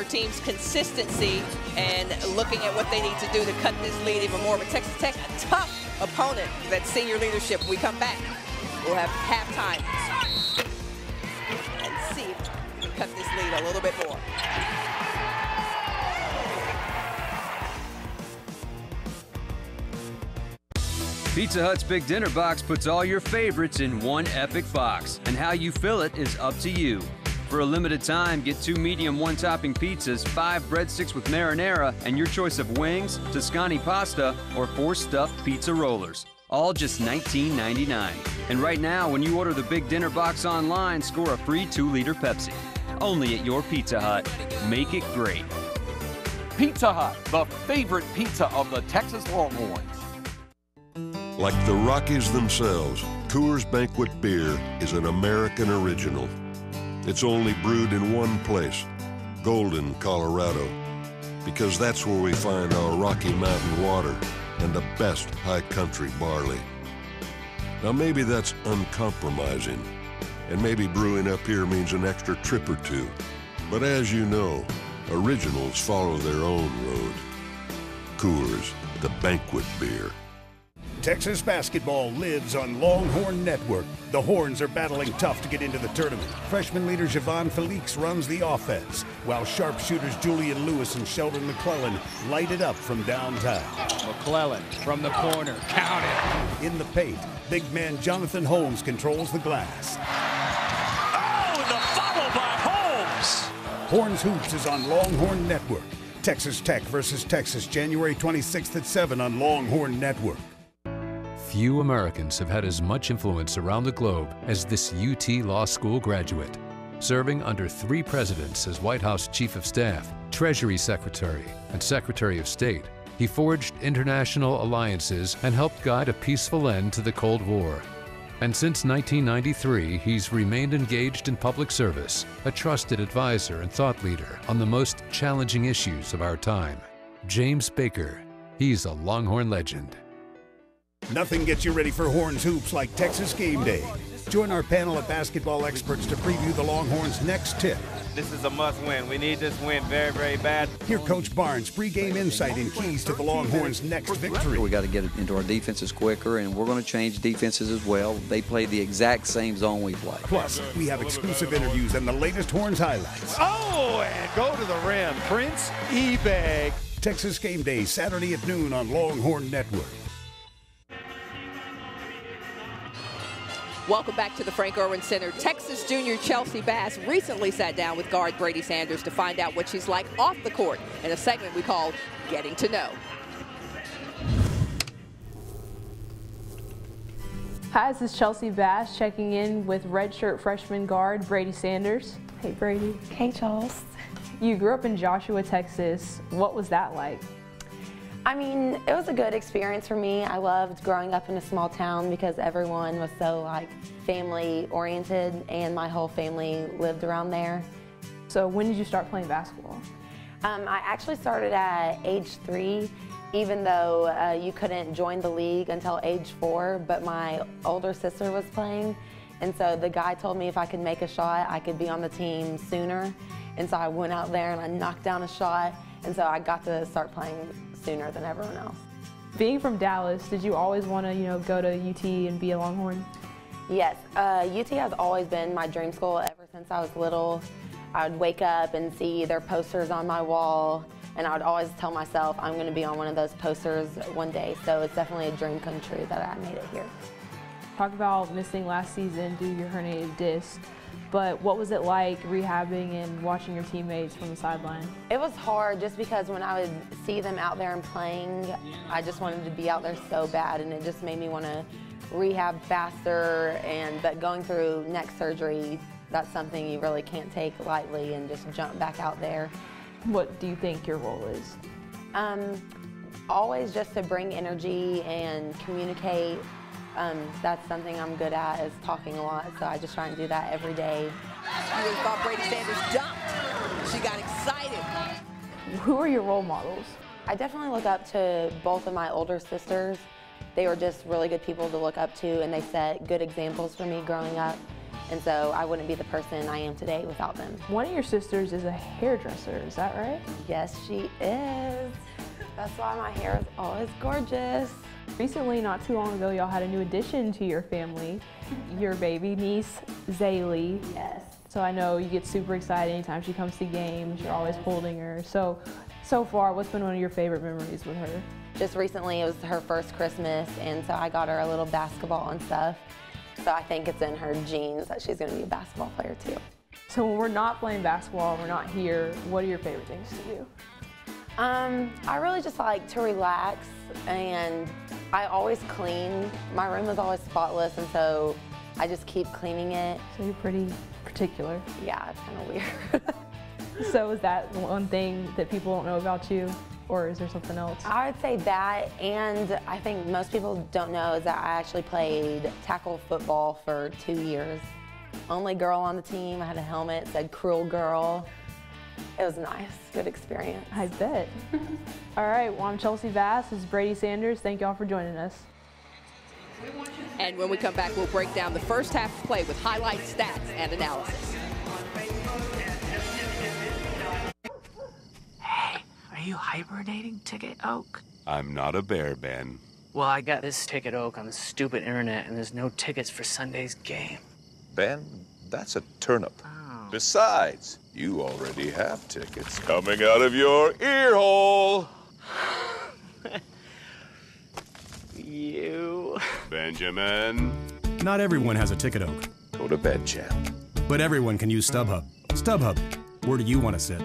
team's consistency and looking at what they need to do to cut this lead even more. But Texas Tech, a tough opponent, that senior leadership. When we come back, we'll have halftime and see if we can cut this lead a little bit more. Pizza Hut's Big Dinner Box puts all your favorites in one epic box, and how you fill it is up to you. For a limited time, get 2 medium 1-topping pizzas, 5 breadsticks with marinara, and your choice of wings, Toscani pasta, or 4 stuffed pizza rollers. All just $19.99. And right now, when you order the Big Dinner Box online, score a free 2-liter Pepsi. Only at your Pizza Hut. Make it great. Pizza Hut, the favorite pizza of the Texas Longhorns. Like the Rockies themselves, Coors Banquet Beer is an American original. It's only brewed in one place, Golden, Colorado, because that's where we find our Rocky Mountain water and the best high country barley. Now maybe that's uncompromising, and maybe brewing up here means an extra trip or two. But as you know, originals follow their own road. Coors, the Banquet Beer. Texas basketball lives on Longhorn Network. The Horns are battling tough to get into the tournament. Freshman leader Javon Felix runs the offense, while sharpshooters Julian Lewis and Sheldon McClellan light it up from downtown. McClellan from the corner, count it. In the paint, big man Jonathan Holmes controls the glass. Oh, the follow by Holmes. Horns Hoops is on Longhorn Network. Texas Tech versus Texas, January 26th at 7 on Longhorn Network. Few Americans have had as much influence around the globe as this UT Law School graduate. Serving under 3 presidents as White House Chief of Staff, Treasury Secretary, and Secretary of State, he forged international alliances and helped guide a peaceful end to the Cold War. And since 1993, he's remained engaged in public service, a trusted advisor and thought leader on the most challenging issues of our time. James Baker, he's a Longhorn legend. Nothing gets you ready for Horns Hoops like Texas Game Day. Join our panel of basketball experts to preview the Longhorns' next tip. This is a must-win. We need this win very, very bad. Hear Coach Barnes' pregame insight and keys to the Longhorns' next victory. We got to get into our defenses quicker, and we're going to change defenses as well. They play the exact same zone we play. Plus, we have exclusive interviews and the latest Horns highlights. Oh, and go to the rim. Prince Ebag. Texas Game Day, Saturday at noon on Longhorn Network. Welcome back to the Frank Erwin Center. Texas junior Chelsea Bass recently sat down with guard Brady Sanders to find out what she's like off the court in a segment we call Getting to Know. Hi, this is Chelsea Bass checking in with redshirt freshman guard Brady Sanders. Hey, Brady. Hey, Charles. You grew up in Joshua, Texas. What was that like? I mean, it was a good experience for me. I loved growing up in a small town because everyone was so like family oriented and my whole family lived around there. So when did you start playing basketball? I actually started at age 3, even though you couldn't join the league until age 4, but my older sister was playing. And so the guy told me if I could make a shot, I could be on the team sooner. And so I went out there and I knocked down a shot. And so I got to start playing sooner than everyone else. Being from Dallas, did you always want to, go to UT and be a Longhorn? Yes, UT has always been my dream school ever since I was little. I would wake up and see their posters on my wall, and I would always tell myself I'm going to be on one of those posters one day. So it's definitely a dream come true that I made it here. Talk about missing last season due to your herniated disc. But what was it like rehabbing and watching your teammates from the sideline? It was hard just because when I would see them out there and playing, I just wanted to be out there so bad, and it just made me want to rehab faster. But going through neck surgery, that's something you really can't take lightly and just jump back out there. What do you think your role is? Always just to bring energy and communicate. That's something I'm good at, is talking a lot, so I just try and do that every day. You thought Brady Sanders dunked. She got excited. Who are your role models? I definitely look up to both of my older sisters. They were just really good people to look up to, and they set good examples for me growing up. And so I wouldn't be the person I am today without them. One of your sisters is a hairdresser, is that right? Yes, she is. That's why my hair is always gorgeous. Recently, not too long ago, y'all had a new addition to your family, your baby niece, Zaylee. Yes. So I know you get super excited anytime she comes to games. You're always holding her. So far, what's been one of your favorite memories with her? Just recently, it was her first Christmas, and so I got her a little basketball and stuff. So I think it's in her genes that she's going to be a basketball player too. So when we're not playing basketball, we're not here, what are your favorite things to do? I really just like to relax, and I always clean. My room is always spotless, and so I just keep cleaning it. So you're pretty particular. Yeah, it's kind of weird. So is that one thing that people don't know about you, or is there something else? I would say that, and I think most people don't know is that I actually played tackle football for 2 years. Only girl on the team. I had a helmet, said "Cruel Girl." It was nice, good experience. I bet. All right, well, I'm Chelsea Bass. This is Brady Sanders. Thank y'all for joining us. And when we come back, we'll break down the first half of play with highlights, stats, and analysis. Hey, are you hibernating, Ticket Oak? I'm not a bear, Ben. Well, I got this ticket oak on the stupid internet, and there's no tickets for Sunday's game. Ben, that's a turnip. Oh. Besides, you already have tickets coming out of your ear hole. You. Benjamin. Not everyone has a ticket oak. Go to bed, champ. But everyone can use StubHub. StubHub, where do you want to sit?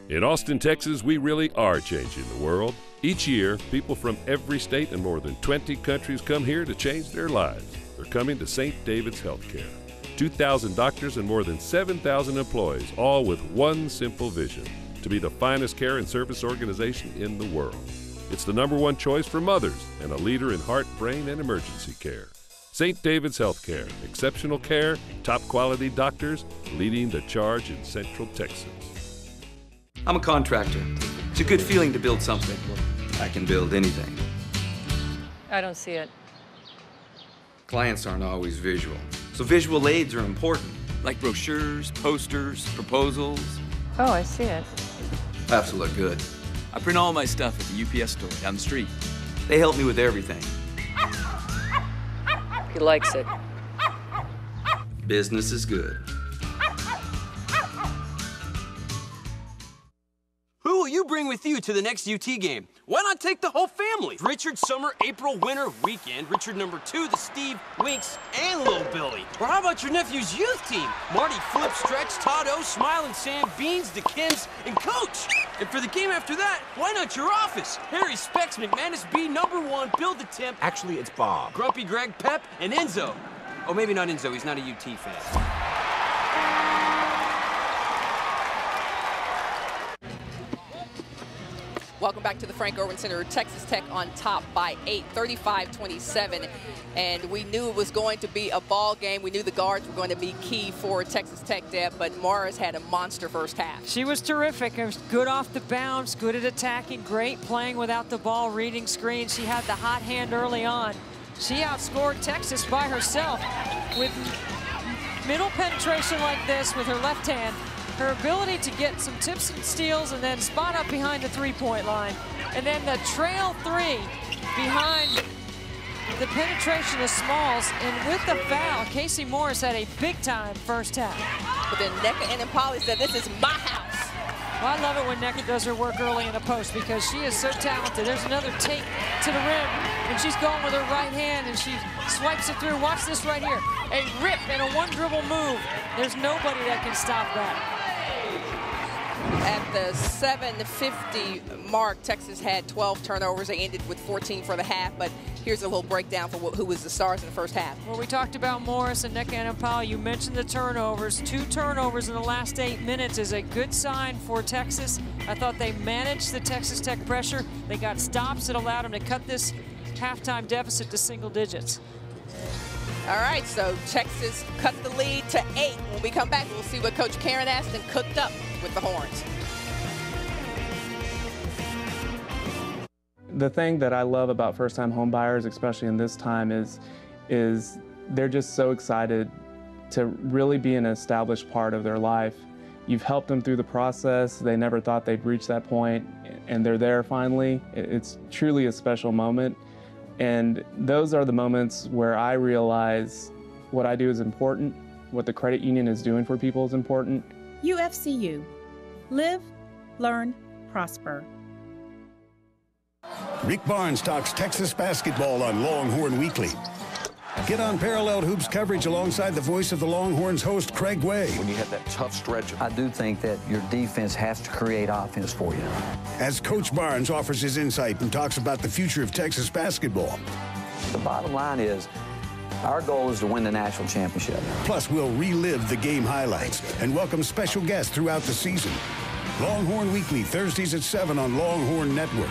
In Austin, Texas, we really are changing the world. Each year, people from every state and more than 20 countries come here to change their lives. They're coming to St. David's Healthcare. 2,000 doctors and more than 7,000 employees, all with one simple vision: to be the finest care and service organization in the world. It's the #1 choice for mothers and a leader in heart, brain, and emergency care. St. David's Healthcare, exceptional care, top quality doctors, leading the charge in Central Texas. I'm a contractor. It's a good feeling to build something. I can build anything. I don't see it. Clients aren't always visual, so visual aids are important. Like brochures, posters, proposals. Oh, I see it. Have to look good. I print all my stuff at the UPS store down the street. They help me with everything. He likes it. Business is good. Who will you bring with you to the next UT game? Why not take the whole family? Richard Summer, April, Winter weekend. Richard #2, the Steve, Winks, and Little Billy. Or how about your nephew's youth team? Marty, Flip, Stretch, Todd O, Smiling Sam, Beans, the Kims, and Coach. And for the game after that, why not your office? Harry, Specs, McManus, B, #1, Bill the Temp. Actually, it's Bob. Grumpy Greg, Pep, and Enzo. Oh, maybe not Enzo, he's not a UT fan. Welcome back to the Frank Erwin Center. Texas Tech on top by 8, 35-27. And we knew it was going to be a ball game. We knew the guards were going to be key for Texas Tech depth, but Morris had a monster first half. She was terrific. It was good off the bounce, good at attacking, great playing without the ball, reading screens. She had the hot hand early on. She outscored Texas by herself with middle penetration like this with her left hand. Her ability to get some tips and steals and then spot up behind the three-point line. And then the trail three behind the penetration of Smalls. And with the foul, Casey Morris had a big-time first half. But then Nneka and Polly said, this is my house. Well, I love it when Nneka does her work early in the post because she is so talented. There's another take to the rim, and she's going with her right hand, and she swipes it through. Watch this right here. A rip and a one-dribble move. There's nobody that can stop that. At the 7:50 mark, Texas had 12 turnovers. They ended with 14 for the half, but here's a little breakdown for who was the stars in the first half. Well, we talked about Morris and Nneka and Powell. You mentioned the turnovers. 2 turnovers in the last 8 minutes is a good sign for Texas. I thought they managed the Texas Tech pressure. They got stops that allowed them to cut this halftime deficit to single digits. All right, so Texas cut the lead to 8. When we come back, we'll see what Coach Karen Aston cooked up with the Horns. The thing that I love about first-time home buyers, especially in this time, is they're just so excited to really be an established part of their life. You've helped them through the process. They never thought they'd reach that point, and they're there finally. It's truly a special moment. And those are the moments where I realize what I do is important, what the credit union is doing for people is important. UFCU. Live, learn, prosper. Rick Barnes talks Texas basketball on Longhorn Weekly. Get unparalleled hoops coverage alongside the voice of the Longhorns host, Craig Way. When you have that tough stretch. I do think that your defense has to create offense for you. As Coach Barnes offers his insight and talks about the future of Texas basketball. The bottom line is, our goal is to win the national championship. Plus, we'll relive the game highlights and welcome special guests throughout the season. Longhorn Weekly, Thursdays at 7 on Longhorn Network.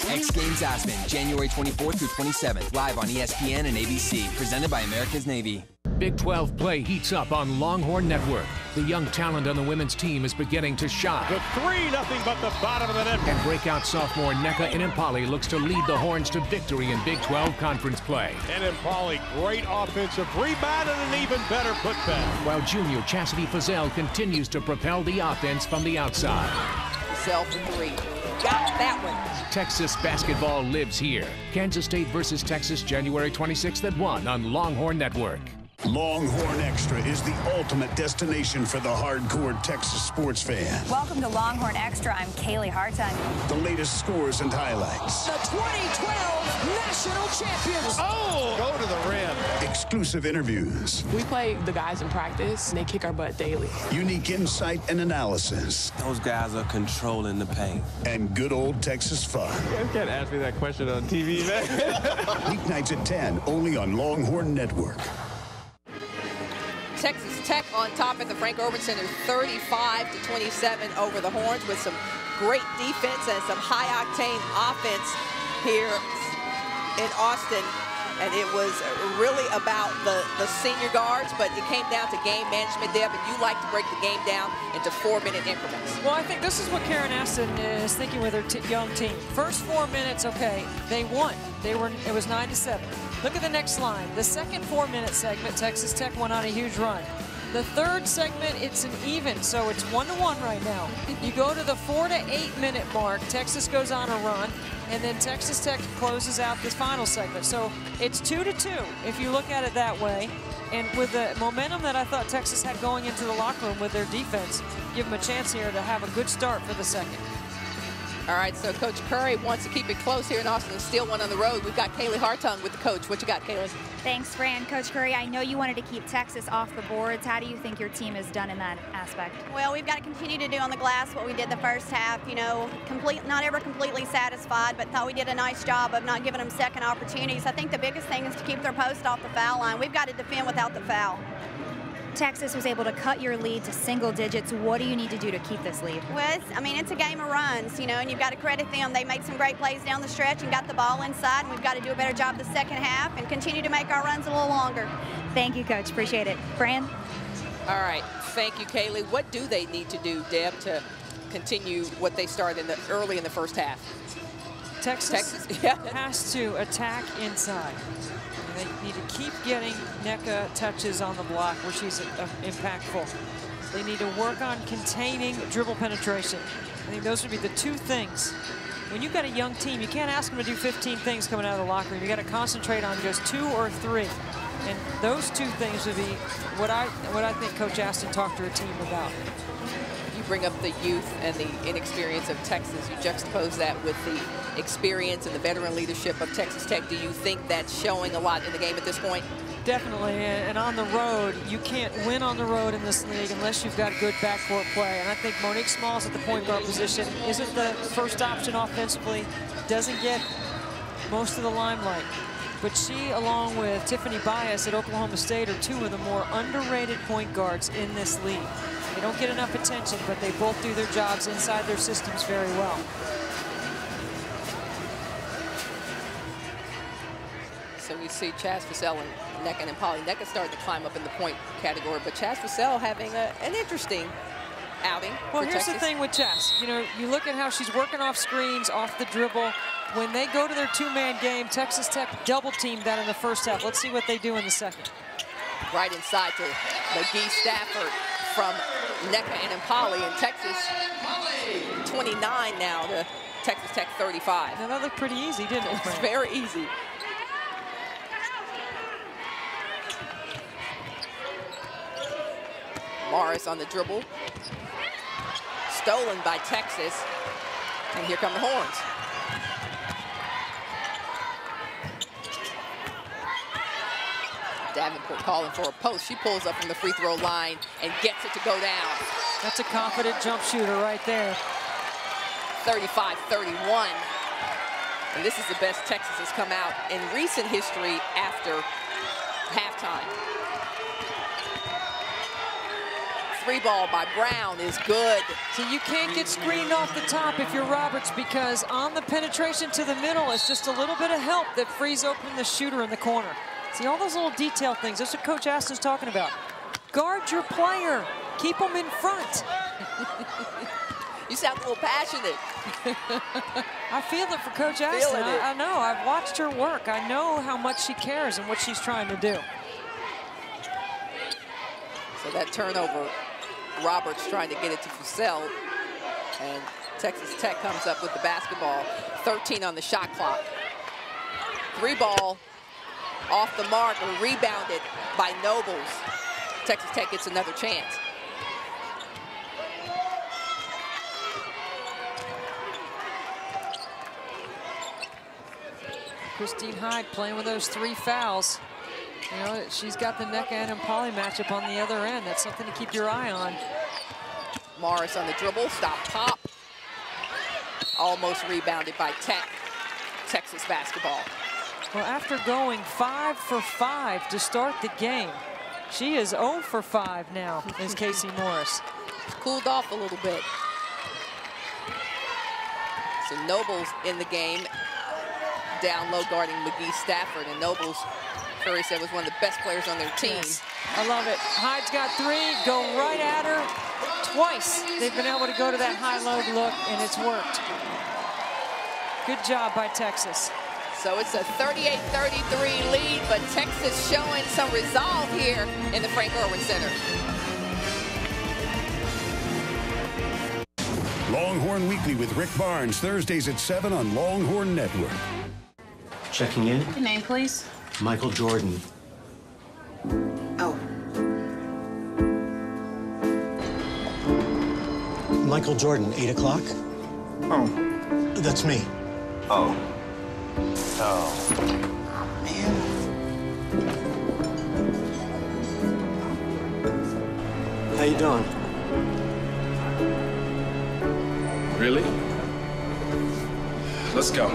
X Games Aspen, January 24th through 27th, live on ESPN and ABC, presented by America's Navy. Big 12 play heats up on Longhorn Network. The young talent on the women's team is beginning to shine. The 3-0, but the bottom of the net. And breakout sophomore Nneka Inimpali looks to lead the Horns to victory in Big 12 conference play. Inimpali, great offensive rebound and an even better putback. While junior Chastity Fazell continues to propel the offense from the outside. Fazell for 3. Got that one. Texas basketball lives here. Kansas State versus Texas, January 26th at 1 on Longhorn Network. Longhorn Extra is the ultimate destination for the hardcore Texas sports fan. Welcome to Longhorn Extra. I'm Kaylee Hartung. The latest scores and highlights. The 2012 national champions. Oh, go to the rim. Exclusive interviews. We play the guys in practice, and they kick our butt daily. Unique insight and analysis. Those guys are controlling the paint. And good old Texas fun. You can't ask me that question on TV, man. Weeknights at 10, only on Longhorn Network. Texas Tech on top at the Frank Erwin Center, 35-27 over the Horns, with some great defense and some high-octane offense here in Austin. And it was really about the senior guards, but it came down to game management, Deb, and you like to break the game down into 4-minute increments. Well, I think this is what Karen Aston is thinking with her young team. First 4 minutes, okay, they won. It was 9-7. Look at the next line. The second 4-minute segment, Texas Tech went on a huge run. The third segment, it's an even, so it's 1-1 right now. You go to the 4 to 8 minute mark, Texas goes on a run, and then Texas Tech closes out this final segment. So it's 2-2 if you look at it that way. And with the momentum that I thought Texas had going into the locker room with their defense, give them a chance here to have a good start for the second. All right, so Coach Curry wants to keep it close here in Austin and steal one on the road. We've got Kaylee Hartung with the coach. What you got, Kaylee? Thanks, Fran. Coach Curry, I know you wanted to keep Texas off the boards. How do you think your team has done in that aspect? Well, we've got to continue to do on the glass what we did the first half. You know, not ever completely satisfied, but thought we did a nice job of not giving them second opportunities. I think the biggest thing is to keep their post off the foul line. We've got to defend without the foul. Texas was able to cut your lead to single digits. What do you need to do to keep this lead? Well, it's a game of runs, you know, and you've got to credit them. They made some great plays down the stretch and got the ball inside, and we've got to do a better job the second half and continue to make our runs a little longer. Thank you, Coach. Appreciate it. Fran? All right. Thank you, Kaylee. What do they need to do, Deb, to continue what they started early in the first half? Texas has to attack inside. They need to keep getting Nneka touches on the block where she's impactful. They need to work on containing dribble penetration. I think those would be the two things. When you've got a young team, you can't ask them to do 15 things coming out of the locker room. You got to concentrate on just 2 or 3. And those 2 things would be what I think Coach Aston talked to her team about. You bring up the youth and the inexperience of Texas. You juxtapose that with the experience and the veteran leadership of Texas Tech. Do you think that's showing a lot in the game at this point? Definitely, and on the road, you can't win on the road in this league unless you've got good backcourt play. And I think Monique Smalls at the point guard position isn't the first option offensively, doesn't get most of the limelight. But she, along with Tiffany Bias at Oklahoma State, are 2 of the more underrated point guards in this league. They don't get enough attention, but they both do their jobs inside their systems very well. So we see Chaz Fazell and Nneka Inimpali. Nneka started to climb up in the point category, but Chaz Fazell having an interesting outing. Well, for here's Texas. the thing with Chaz. You know, you look at how she's working off screens, off the dribble. When they go to their 2-man game, Texas Tech double-teamed that in the first half. Let's see what they do in the second. Right inside to McGee Stafford from Nneka Inimpali, and Texas 29 now to Texas Tech 35. Now that looked pretty easy, didn't it? It's very easy. Morris on the dribble. Stolen by Texas. And here come the Horns. Davenport calling for a post. She pulls up from the free throw line and gets it to go down. That's a confident jump shooter right there. 35-31. And this is the best Texas has come out in recent history after halftime. three ball by Brown is good. So you can't get screened off the top if you're Roberts, because on the penetration to the middle, it's just a little bit of help that frees open the shooter in the corner. See, all those little detail things, that's what Coach Aston's talking about. Guard your player. Keep them in front. You sound a little passionate. I feel it for Coach Aston. I know. I've watched her work. I know how much she cares and what she's trying to do. So that turnover, Roberts trying to get it to Fussell, and Texas Tech comes up with the basketball. 13 on the shot clock. Three ball off the mark, or rebounded by Nobles. Texas Tech gets another chance. Christine Hyde playing with those 3 fouls. You know, she's got the Nneka and Poly matchup on the other end. That's something to keep your eye on. Morris on the dribble, stop, pop. Almost rebounded by Tech. Texas basketball. Well, after going 5 for 5 to start the game, she is 0 for 5 now, is Casey Morris. Cooled off a little bit. So Nobles in the game, down low guarding McGee Stafford, and Nobles, Curry said, was one of the best players on their team. Yes. I love it. Hyde's got 3, go right at her. Twice they've been able to go to that high-low look, and it's worked. Good job by Texas. So it's a 38-33 lead, but Texas showing some resolve here in the Frank Irwin Center. Longhorn Weekly with Rick Barnes, Thursdays at 7 on Longhorn Network. Checking in. Your name, please. Michael Jordan. Oh. Michael Jordan, 8 o'clock? Oh. That's me. Oh. Oh. Man. How you doing? Really? Let's go.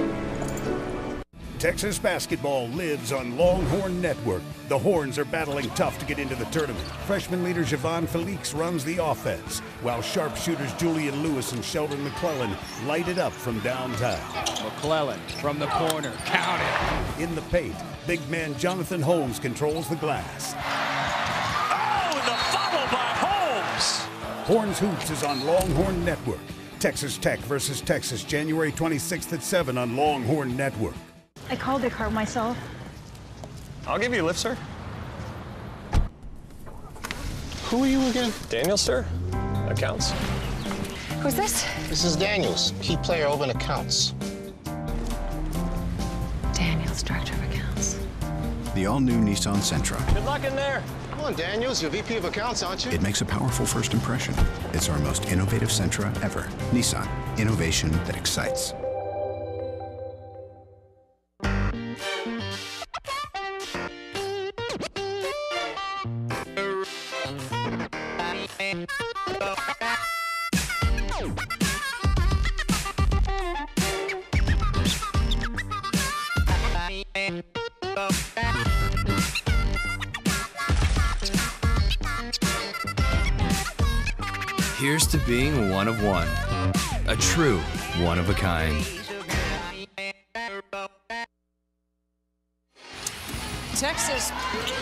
Texas basketball lives on Longhorn Network. The Horns are battling tough to get into the tournament. Freshman leader Javon Felix runs the offense, while sharpshooters Julian Lewis and Sheldon McClellan light it up from downtown. McClellan from the corner, count it. In the paint, big man Jonathan Holmes controls the glass. Oh, the foul by Holmes. Horns Hoops is on Longhorn Network. Texas Tech versus Texas, January 26th at 7 on Longhorn Network. I called the car myself. I'll give you a lift, sir. Who are you again? Daniel, sir. Accounts. Who's this? This is Daniels, key player over in accounts. Daniels, director of accounts. The all-new Nissan Sentra. Good luck in there. Come on, Daniels, you're VP of accounts, aren't you? It makes a powerful first impression. It's our most innovative Sentra ever. Nissan, innovation that excites. Here's to being one of one, a true one of a kind. Texas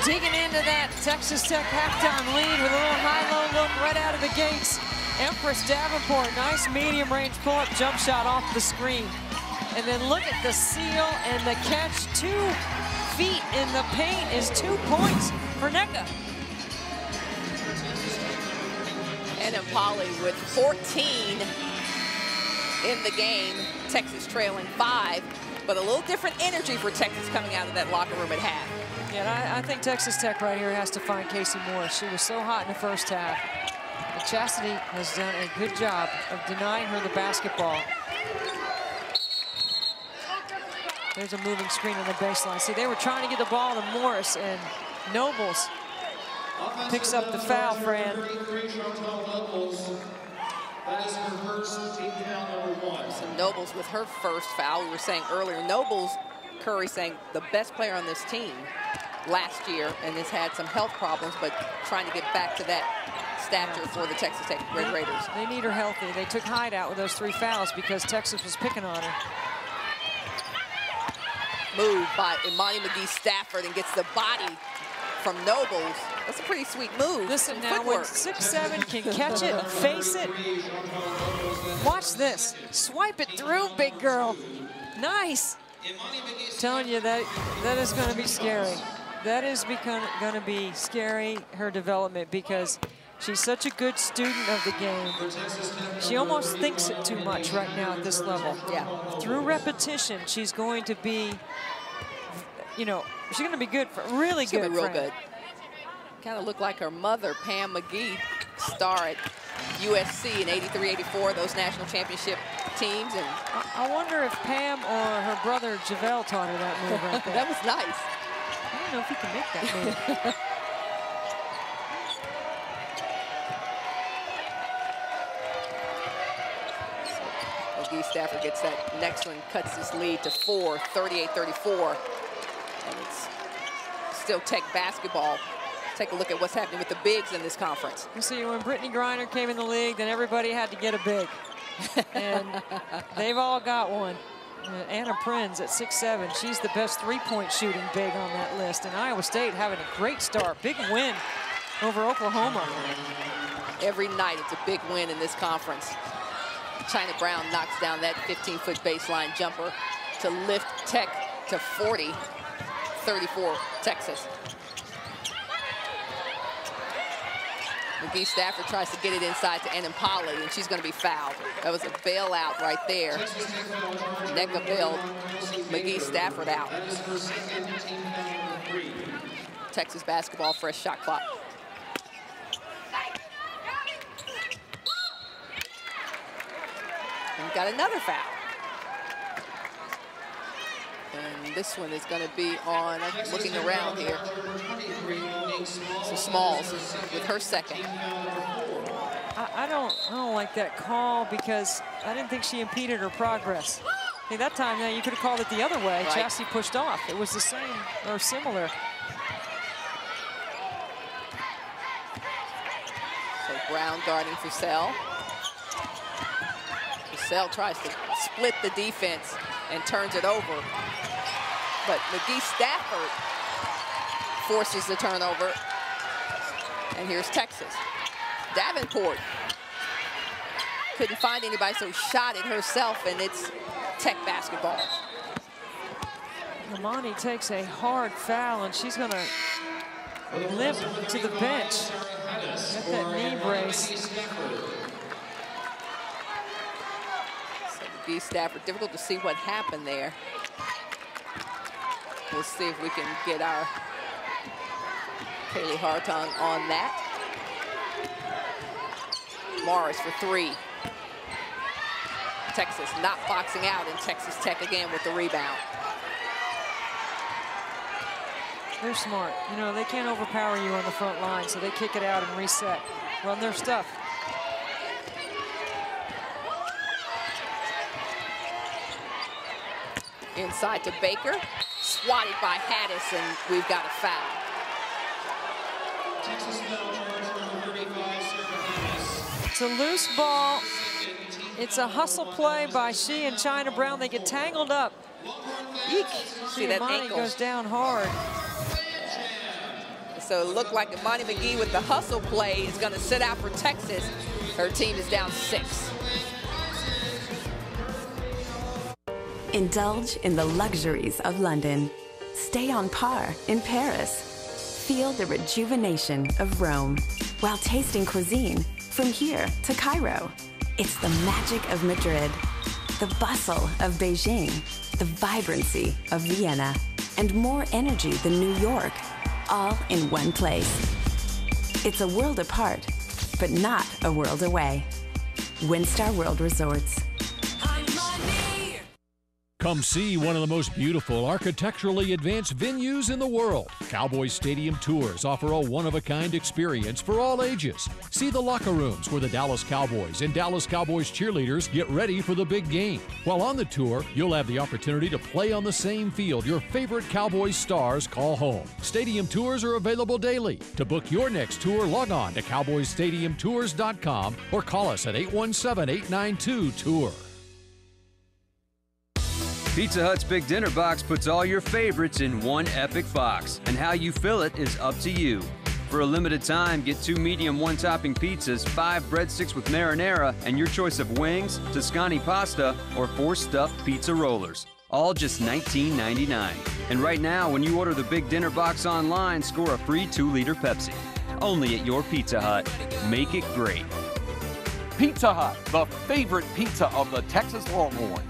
digging into that Texas Tech halftime lead with a little high-low look right out of the gates. Empress Davenport, nice medium-range pull-up jump shot off the screen. And then look at the seal and the catch. 2 feet in the paint is 2 points for Nneka. And Poly with 14 in the game. Texas trailing 5, but a little different energy for Texas coming out of that locker room at half. Yeah, I think Texas Tech right here has to find Casey Morris. She was so hot in the first half. But Chastity has done a good job of denying her the basketball. There's a moving screen on the baseline. See, they were trying to get the ball to Morris, and Nobles picks up the foul, Fran. So Nobles with her first foul. We were saying earlier, Nobles, Curry saying the best player on this team last year and has had some health problems, but trying to get back to that stature for the Texas Tech Red Raiders. They need her healthy. They took Hyde out with those 3 fouls because Texas was picking on her. Move by Imani McGee-Stafford and gets the body from Nobles. That's a pretty sweet move. Listen now, when 6'7" can catch it, face it. Watch this. Swipe it through, big girl. Nice. I'm telling you, that is going to be scary. That is going to be scary, her development, because she's such a good student of the game. She almost thinks it too much right now at this level. Yeah. Through repetition, she's going to be, you know, she's going to be good, really good. She's going to be real good. Kind of look like her mother, Pam McGee, star at USC in '83-'84, those national championship teams. And I wonder if Pam or her brother Javale taught her that move right there. That was nice. I don't know if he can make that move. McGee-Stafford gets that next one, cuts his lead to 4, 38-34. And it's still Tech basketball. Take a look at what's happening with the bigs in this conference. You see, when Brittany Griner came in the league, then everybody had to get a big. And they've all got one. Anna Prinz at 6'7", she's the best three-point shooting big on that list. And Iowa State having a great start. Big win over Oklahoma. Every night it's a big win in this conference. Chynna Brown knocks down that 15-foot baseline jumper to lift Tech to 40-34 Texas. McGee-Stafford tries to get it inside to Enimpali, and she's going to be fouled. That was a bailout right there. Nneka bailed McGee-Stafford out. Texas basketball, fresh shot clock. And we've got another foul. And this one is going to be on, I'm looking around here. So Smalls with her second. I don't like that call because I didn't think she impeded her progress. Hey, that time you could have called it the other way. Right. Chassie pushed off. It was the same or similar. So Brown guarding Fussell. Fussell tries to split the defense and turns it over. But McGee-Stafford forces the turnover. And here's Texas. Davenport couldn't find anybody, so shot it herself, and it's Tech basketball. Imani takes a hard foul, and she's going to limp to the bench. Get that knee brace. So McGee-Stafford, difficult to see what happened there. We'll see if we can get our Kaylee Hartung on that. Morris for 3. Texas not boxing out, and Texas Tech again with the rebound. They're smart. You know, they can't overpower you on the front line, so they kick it out and reset. Run their stuff. Inside to Baker. Swatted by Haddis, and we've got a foul. It's a loose ball. It's a hustle play by she and Chynna Brown. They get tangled up. Eek. See that Imani ankle goes down hard. So it looked like Imani McGee with the hustle play is going to sit out for Texas. Her team is down 6. Indulge in the luxuries of London. Stay on par in Paris. Feel the rejuvenation of Rome while tasting cuisine from here to Cairo. It's the magic of Madrid, the bustle of Beijing, the vibrancy of Vienna, and more energy than New York, all in one place. It's a world apart, but not a world away. WinStar World Resorts. Come see one of the most beautiful, architecturally advanced venues in the world. Cowboys Stadium Tours offer a one-of-a-kind experience for all ages. See the locker rooms where the Dallas Cowboys and Dallas Cowboys cheerleaders get ready for the big game. While on the tour, you'll have the opportunity to play on the same field your favorite Cowboys stars call home. Stadium tours are available daily. To book your next tour, log on to cowboysstadiumtours.com or call us at 817-892-TOUR. Pizza Hut's Big Dinner Box puts all your favorites in one epic box, and how you fill it is up to you. For a limited time, get 2 medium 1-topping pizzas, 5 breadsticks with marinara, and your choice of wings, Toscani pasta, or 4 stuffed pizza rollers. All just $19.99. And right now, when you order the Big Dinner Box online, score a free 2-liter Pepsi. Only at your Pizza Hut. Make it great. Pizza Hut, the favorite pizza of the Texas Longhorns.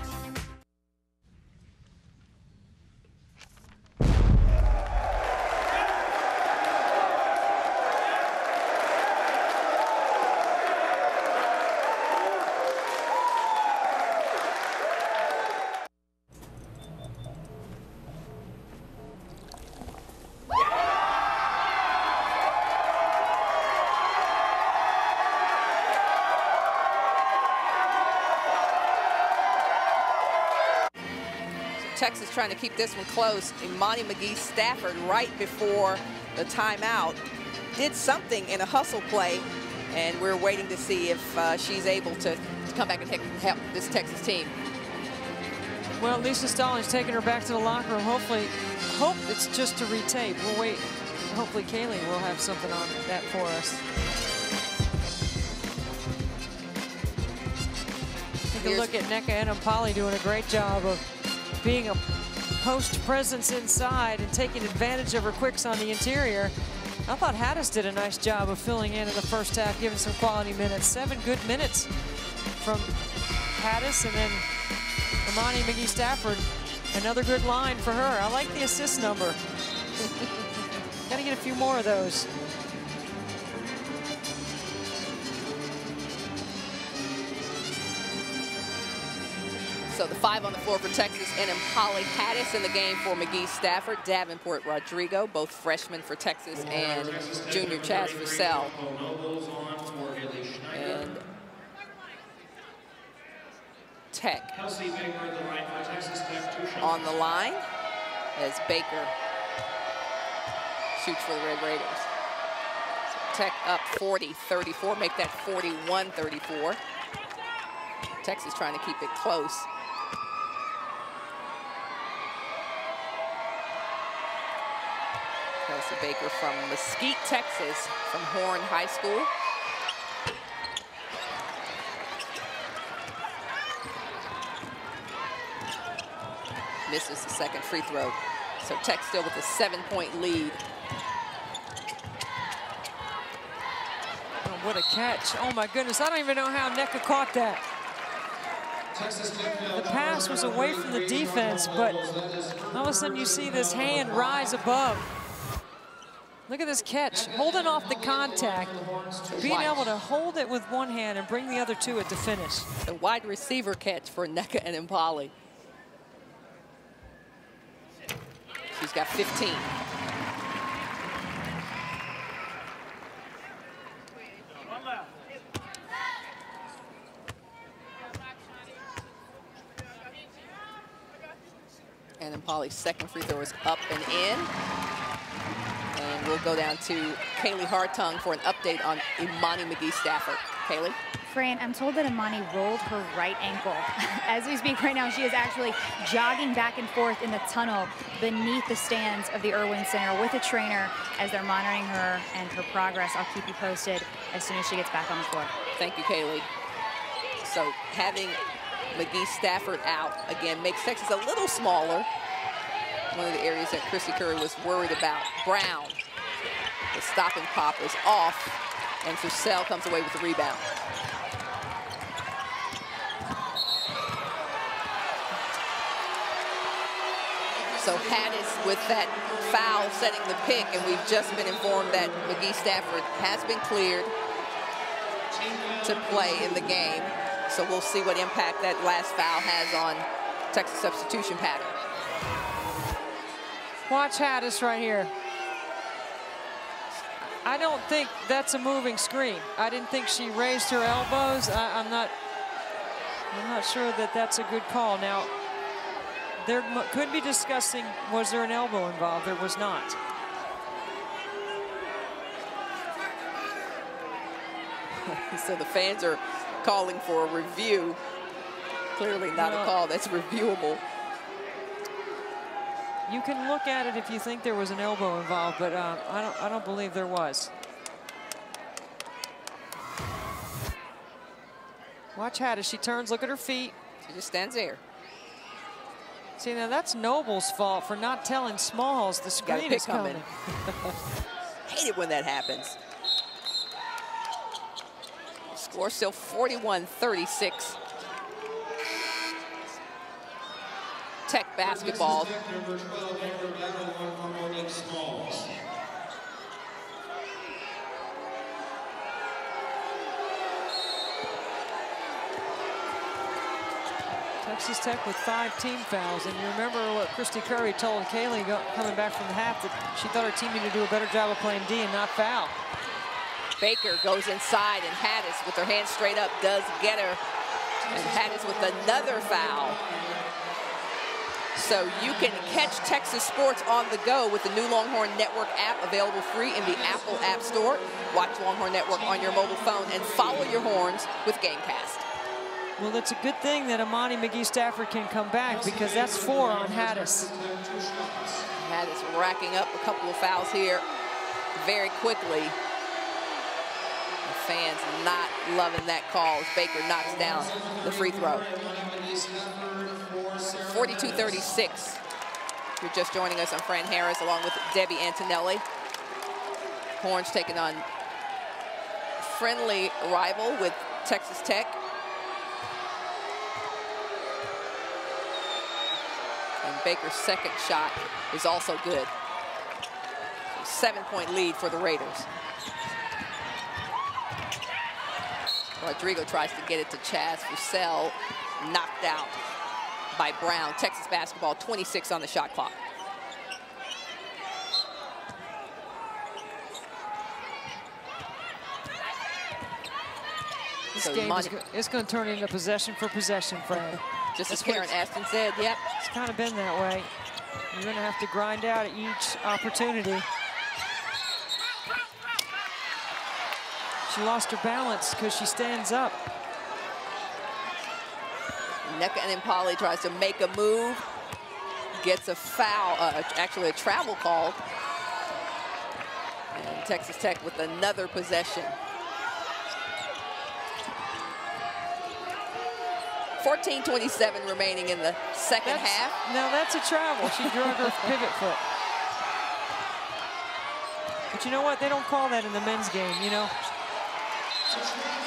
Texas trying to keep this one close. Imani McGee-Stafford right before the timeout did something in a hustle play, and we're waiting to see if she's able to come back and help this Texas team. Well, Lisa Stallings taking her back to the locker room. Hope it's just to retape. We'll wait. Hopefully Kaylee will have something on that for us. Take a look at Nneka Enampali doing a great job of being a post presence inside and taking advantage of her quicks on the interior. I thought Haddis did a nice job of filling in the first half, giving some quality minutes. 7 good minutes from Haddis, and then Imani McGee-Stafford, another good line for her. I like the assist number. Got to get a few more of those. So the 5 on the floor for Texas, and Enampali Haddis in the game for McGee-Stafford. Davenport Rodrigo, both freshmen for Texas, and junior Chaz Fussell. And Tech on the line as Baker shoots for the Red Raiders. So Tech up 40-34, make that 41-34. Texas trying to keep it close. Kelsey Baker from Mesquite, Texas, from Horn High School. Misses the second free throw. So Tech still with a 7-point lead. Oh, what a catch. Oh my goodness, I don't even know how Nneka caught that. The pass was away from the defense, but all of a sudden you see this hand rise above. Look at this catch, holding off the contact, being able to hold it with one hand and bring the other to it to finish. A wide receiver catch for Nneka Enampali. She's got 15. Enampali's second free throw is up and in. And we'll go down to Kaylee Hartung for an update on Imani McGee-Stafford. Kaylee? Fran, I'm told that Imani rolled her right ankle. As we speak right now, she is actually jogging back and forth in the tunnel beneath the stands of the Irwin Center with a trainer as they're monitoring her and her progress. I'll keep you posted as soon as she gets back on the floor. Thank you, Kaylee. So having McGee-Stafford out again makes Texas a little smaller. One of the areas that Chrissy Curry was worried about. Brown, the stop and pop is off, and Fussell comes away with the rebound. So Haddis with that foul setting the pick, and we've just been informed that McGee-Stafford has been cleared to play in the game. So we'll see what impact that last foul has on Texas substitution pattern. Watch Haddis right here. I don't think that's a moving screen. I didn't think she raised her elbows. I'm not sure that that's a good call. Now, there could be discussing, was there an elbow involved? There was not. So the fans are calling for a review. Clearly not a call that's reviewable. You can look at it if you think there was an elbow involved, but I don't believe there was. Watch Haddis. She turns. Look at her feet. She just stands there. See, now that's Noble's fault for not telling Smalls the screen is coming. Hate it when that happens. Score still 41-36. Tech basketball. Texas Tech with 5 team fouls, and you remember what Christy Curry told Kaylee coming back from the half, that she thought her team needed to do a better job of playing D and not foul. Baker goes inside, and Haddis with her hands straight up does get her. And Haddis with another foul. So you can catch Texas sports on the go with the new Longhorn Network app, available free in the Apple App Store. Watch Longhorn Network on your mobile phone and follow your horns with Gamecast. Well, it's a good thing that Amani McGee-Stafford can come back, because that's 4 on Haddis. Haddis racking up a couple of fouls here very quickly. The fans not loving that call as Baker knocks down the free throw. 42-36. If you're just joining us, I'm Fran Harris along with Debbie Antonelli. Horns taking on friendly rival with Texas Tech. And Baker's second shot is also good. 7-point lead for the Raiders. Rodrigo tries to get it to Chaz Fussell, knocked out by Brown. Texas basketball, 26 on the shot clock. This game is going to turn into possession for possession, Fred. Just as Karen Ashton said, yep. It's kind of been that way. You're going to have to grind out at each opportunity. She lost her balance because she stands up. Nneka and Impali tries to make a move, gets a foul, actually a travel call. And Texas Tech with another possession. 14:27 remaining in the second half. Now that's a travel. She drug her pivot foot. But you know what? They don't call that in the men's game, you know.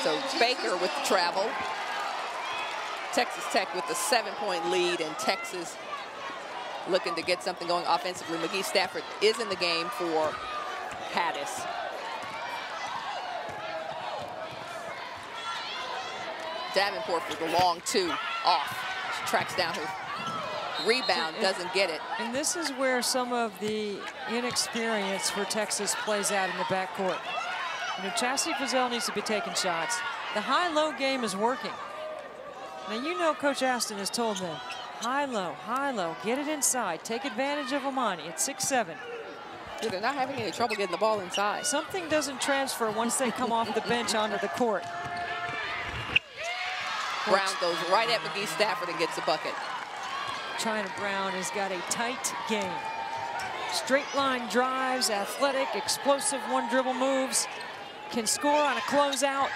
So Baker with the travel. Texas Tech with the 7-point lead, and Texas looking to get something going offensively. McGee-Stafford is in the game for Haddis. Davenport for the long 2 off. She tracks down her rebound, doesn't get it. And this is where some of the inexperience for Texas plays out in the backcourt. You know, Chastity Fussell needs to be taking shots. The high-low game is working. Now, you know Coach Aston has told them, high-low, get it inside. Take advantage of Amani at 6'7". Yeah, they're not having any trouble getting the ball inside. Something doesn't transfer once they come off the bench onto the court. Brown goes right at McGee-Stafford and gets the bucket. Chynna Brown has got a tight game. Straight line drives, athletic, explosive one-dribble moves. Can score on a closeout.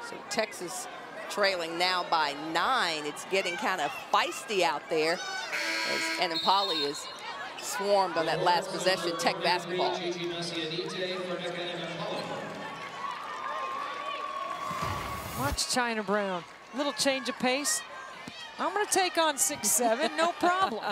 So Texas trailing now by 9. It's getting kind of feisty out there as Enimpali is swarmed on that last possession. Tech basketball. Watch Chynna Brown. Little change of pace. I'm going to take on 6'7", no problem.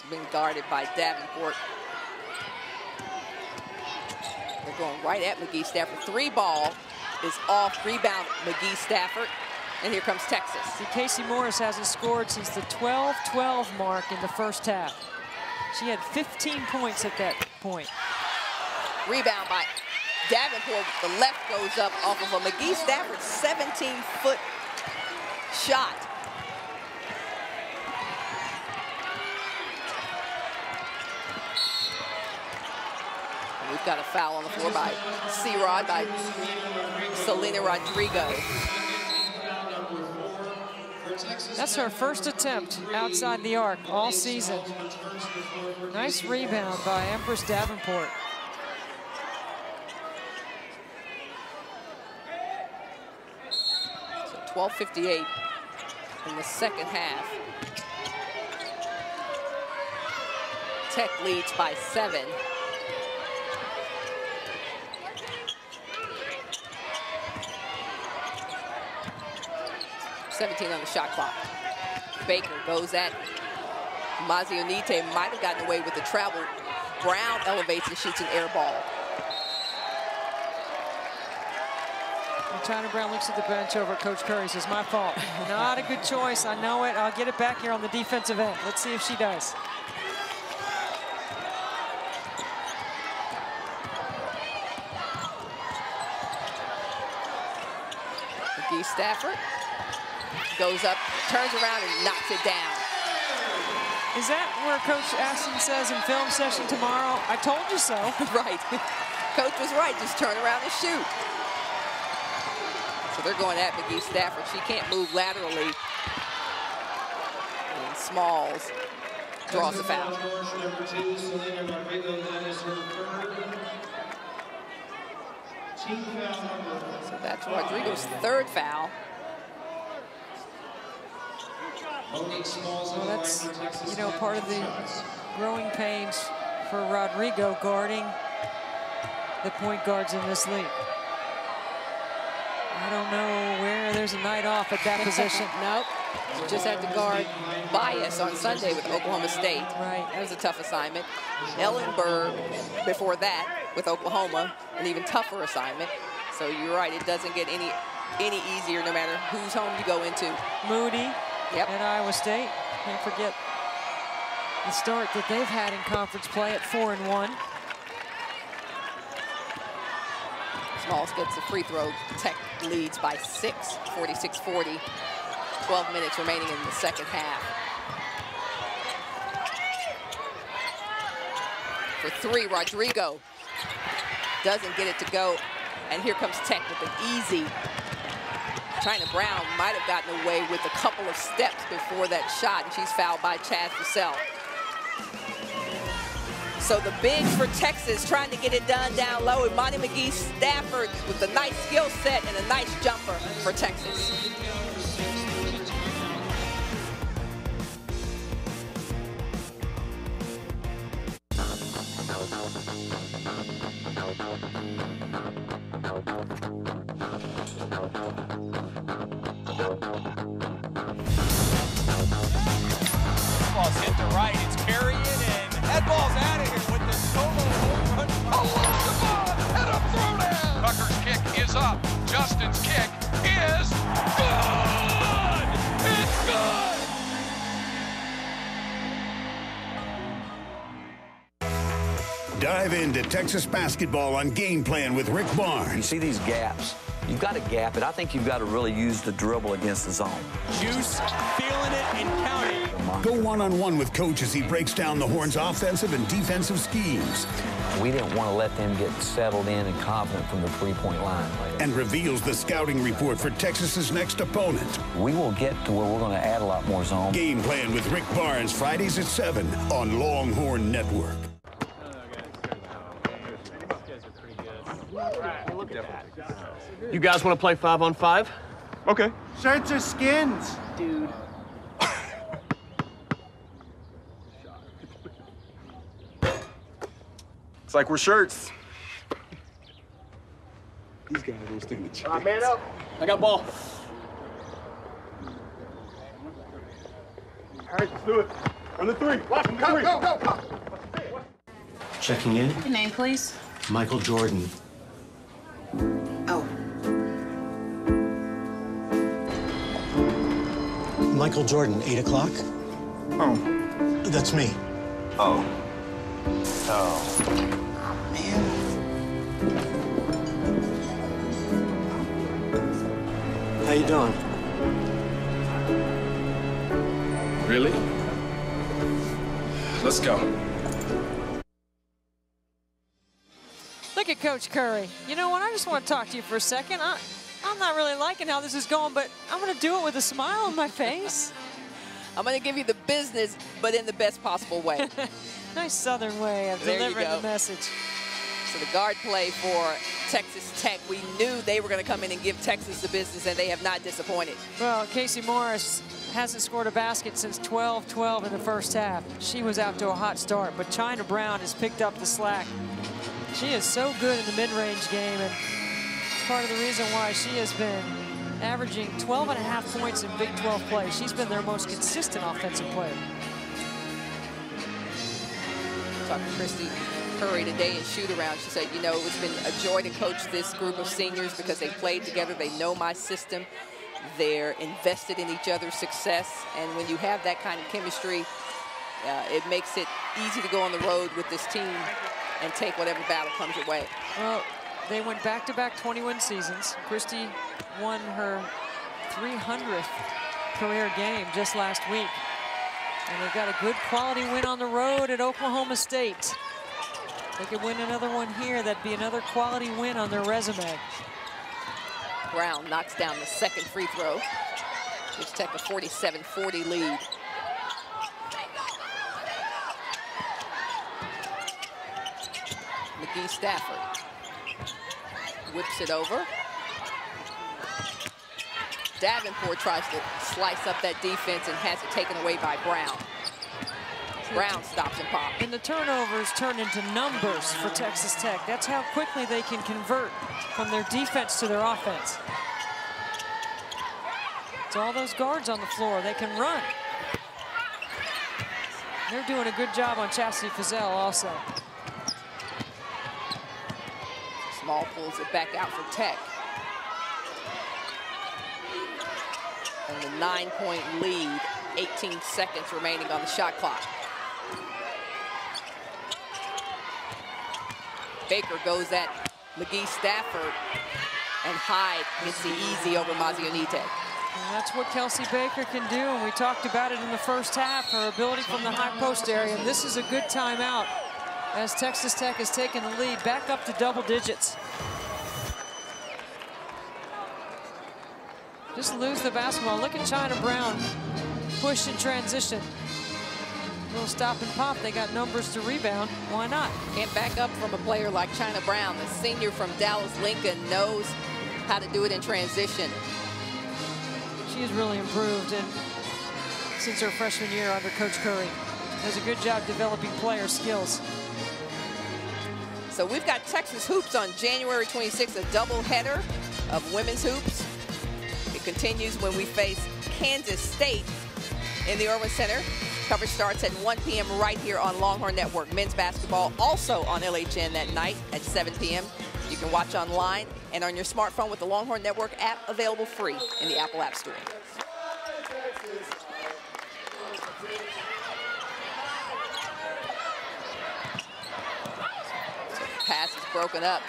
Being guarded by Davenport. They're going right at McGee Stafford. 3 ball is off. Rebound McGee Stafford. And here comes Texas. See, Casey Morris hasn't scored since the 12-12 mark in the first half. She had 15 points at that point. Rebound by Davenport. The left goes up off of a McGee Stafford 17-foot shot. And we've got a foul on the floor by C-Rod, by Selena Rodrigo. That's her first attempt outside the arc all season. Nice rebound by Empress Davenport. So 12:58 in the second half. Tech leads by 7. .17 on the shot clock. Baker goes at Mazionite, might have gotten away with the travel. Brown elevates and shoots an air ball. And Chynna Brown looks at the bench over at Coach Curry, says, my fault. Not a good choice, I know it. I'll get it back here on the defensive end. Let's see if she does. McGee Stafford goes up, turns around, and knocks it down. Is that where Coach Aston says in film session tomorrow, I told you so? Right. Coach was right, just turn around and shoot. So they're going at McGee Stafford. She can't move laterally. And Smalls draws the foul. So that's Rodrigo's 3rd foul. Well, that's, you know, part of the growing pains for Rodrigo guarding the point guards in this league. I don't know where there's a night off at that position. Nope. You just had to guard Bias on Sunday with Oklahoma State. Right. That was a tough assignment. Ellenberg before that with Oklahoma, an even tougher assignment. So you're right, it doesn't get any easier no matter whose home you go into. Moody. Yep. At Iowa State. Can't forget the start that they've had in conference play at 4-1. Smalls gets a free throw. Tech leads by 6, 46-40. 12 minutes remaining in the second half. For 3, Rodrigo doesn't get it to go. And here comes Tech with an easy. Chynna Brown might have gotten away with a couple of steps before that shot, and she's fouled by Chaz Vassell. So the bigs for Texas trying to get it done down low, and Monty McGee Stafford with a nice skill set and a nice jumper for Texas. Ball's hit to right, it's carrying, and that ball's out of here with the solo home run. Along the ball, and a throwdown. Tucker's kick is up. Justin's kick is good. It's good. Dive into Texas basketball on Game Plan with Rick Barnes. You see these gaps. You've got to gap it. I think you've got to really use the dribble against the zone. Juice, feeling it and counting. Go one-on-one with Coach as he breaks down the Horns' offensive and defensive schemes. We didn't want to let them get settled in and confident from the three-point line. And reveals the scouting report for Texas's next opponent. We will get to where we're going to add a lot more zone. Game Plan with Rick Barnes, Fridays at 7 on Longhorn Network. You guys want to play 5-on-5? Okay. Shirts or skins, dude. It's like we're shirts. These guys will stick in the chest. Man up. I got ball. All right, let's do it. On the three. Watch him. Go, go, go, go. Checking in. Your name, please. Michael Jordan. Oh. Michael Jordan, 8 o'clock? Oh. That's me. Oh. Oh. Man. How you doing? Really? Let's go. Look at Coach Curry. You know what? I just want to talk to you for a second. I'm not really liking how this is going, but I'm going to do it with a smile on my face. I'm going to give you the business, but in the best possible way. Nice Southern way of delivering the message. So the guard play for Texas Tech, we knew they were going to come in and give Texas the business, and they have not disappointed. Well, Casey Morris hasn't scored a basket since 12-12 in the first half. She was out to a hot start, but Chynna Brown has picked up the slack. She is so good in the mid-range game, and part of the reason why she has been averaging 12.5 points in Big 12 play. She's been their most consistent offensive player. Talked to Christy Curry today in shoot-around. She said, you know, it's been a joy to coach this group of seniors because they played together. They know my system. They're invested in each other's success. And when you have that kind of chemistry, it makes it easy to go on the road with this team and take whatever battle comes your way. Well, they went back-to-back 21 seasons. Christy won her 300th career game just last week. And they've got a good quality win on the road at Oklahoma State. They could win another one here. That'd be another quality win on their resume. Brown knocks down the second free throw. Gives Tech a 47-40 lead. McGee Stafford whips it over. Davenport tries to slice up that defense and has it taken away by Brown. Brown stops and pops. And the turnovers turn into numbers for Texas Tech. That's how quickly they can convert from their defense to their offense. It's all those guards on the floor. They can run. They're doing a good job on Chastity Fizel also. Small pulls it back out for Tech. And the 9-point lead, 18 seconds remaining on the shot clock. Baker goes at McGee Stafford, and Hyde gets the easy over Mazionite. And that's what Kelsey Baker can do, and we talked about it in the first half, her ability from the high post area. And this is a good timeout as Texas Tech has taken the lead back up to double digits. Just lose the basketball. Look at Chynna Brown push and transition. A little stop and pop. They got numbers to rebound. Why not? Can't back up from a player like Chynna Brown. The senior from Dallas-Lincoln knows how to do it in transition. She has really improved since her freshman year under Coach Curry. Does a good job developing player skills. So we've got Texas Hoops on January 26th, a doubleheader of women's hoops. It continues when we face Kansas State in the Irwin Center. Coverage starts at 1 p.m. right here on Longhorn Network. Men's basketball also on LHN that night at 7 p.m. You can watch online and on your smartphone with the Longhorn Network app, available free in the Apple App Store. So the pass is broken up.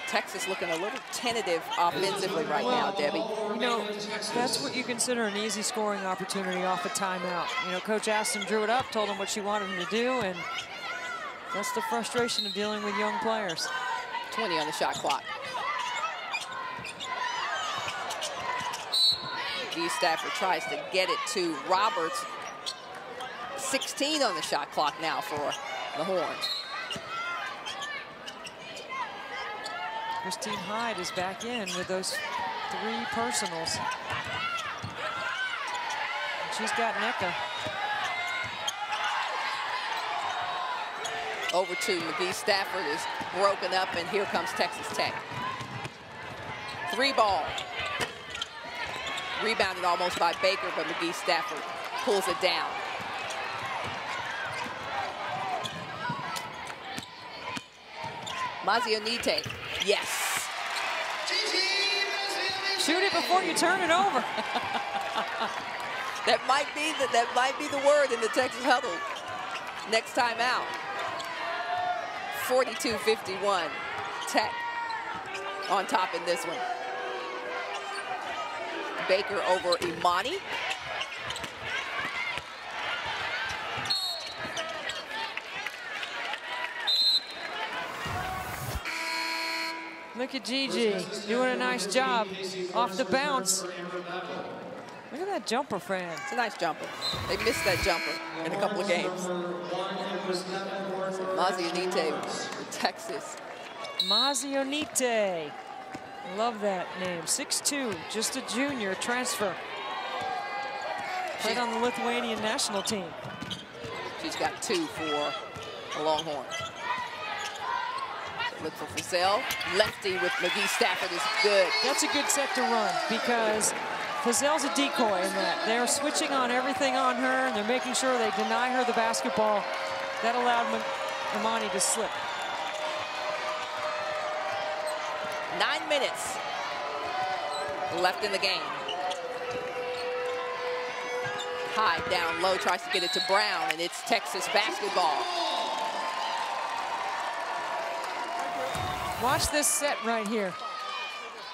Texas looking a little tentative offensively right now, Debbie. You know, that's what you consider an easy scoring opportunity off a timeout. You know, Coach Aston drew it up, told him what she wanted him to do, and that's the frustration of dealing with young players. 20 on the shot clock. G. Stafford tries to get it to Roberts. 16 on the shot clock now for the Horns. Christine Hyde is back in with those 3 personals. She's got Nneka. Over to McGee Stafford is broken up, and here comes Texas Tech. 3 ball. Rebounded almost by Baker, but McGee Stafford pulls it down. Mazzionite, yes. Shoot it before you turn it over. That might be the word in the Texas huddle. Next time out. 42-51. Tech on top in this one. Baker over Imani. Look at Gigi doing a nice job off the bounce. Look at that jumper, Fran. It's a nice jumper. They missed that jumper in a couple of games. Mazzionite for Texas. Mazzionite. Love that name. 6'2", just a junior transfer. Played on the Lithuanian national team. She's got 2 for the Longhorns. Look for Fazell. Lefty with McGee Stafford is good. That's a good set to run because Fazell's a decoy in that. They're switching on everything on her, and they're making sure they deny her the basketball. That allowed Imani to slip. 9 minutes left in the game. High, down low, tries to get it to Brown, and it's Texas basketball. Watch this set right here.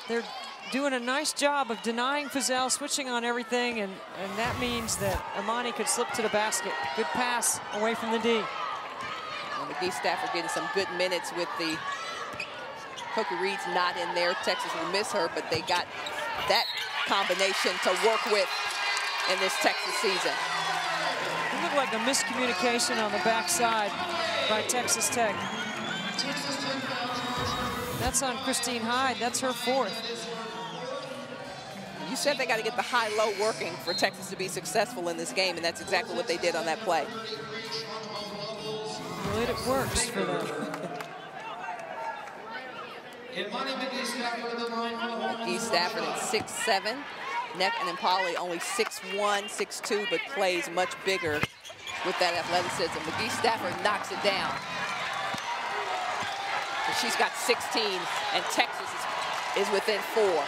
They're doing a nice job of denying Fazell, switching on everything, and that means that Imani could slip to the basket. Good pass away from the D. And McGee Stafford getting some good minutes with the Cookie Reed's not in there. Texas will miss her, but they got that combination to work with in this Texas season. It looked like a miscommunication on the backside by Texas Tech. That's on Christine Hyde. That's her 4th. You said they got to get the high-low working for Texas to be successful in this game, and that's exactly what they did on that play. Well, it works for them. McGee Stafford at 6'7". Neck and Impali only 6'1", 6'2", but plays much bigger with that athleticism. McGee Stafford knocks it down. She's got 16, and Texas is within 4.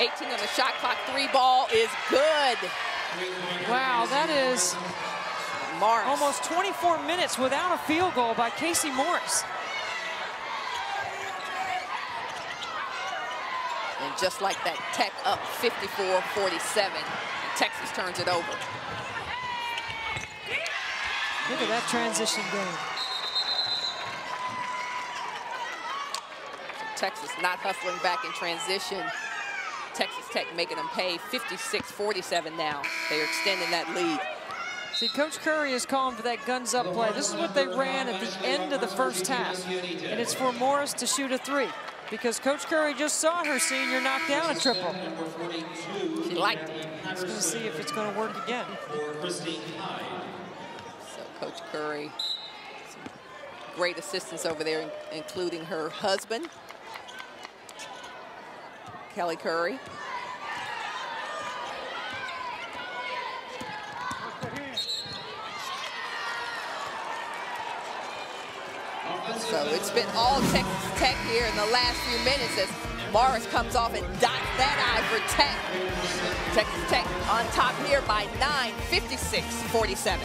On the shot clock, 3 ball is good. Wow, that is Morris. Almost 24 minutes without a field goal by Casey Morris. And just like that, Tech up 54-47. Texas turns it over. Look at that transition game. Texas not hustling back in transition. Texas Tech making them pay 56-47 now. They're extending that lead. See, Coach Curry is calling for that guns up play. This is what they ran at the end of the first half. And it's for Morris to shoot a 3 because Coach Curry just saw her senior knock down a triple. She liked it. He's going to see if it's going to work again. So Coach Curry, some great assistance over there, including her husband, Kelly Curry. So it's been all Texas Tech here in the last few minutes as Morris comes off and dots that eye for Tech. Texas Tech on top here by 9, 56-47.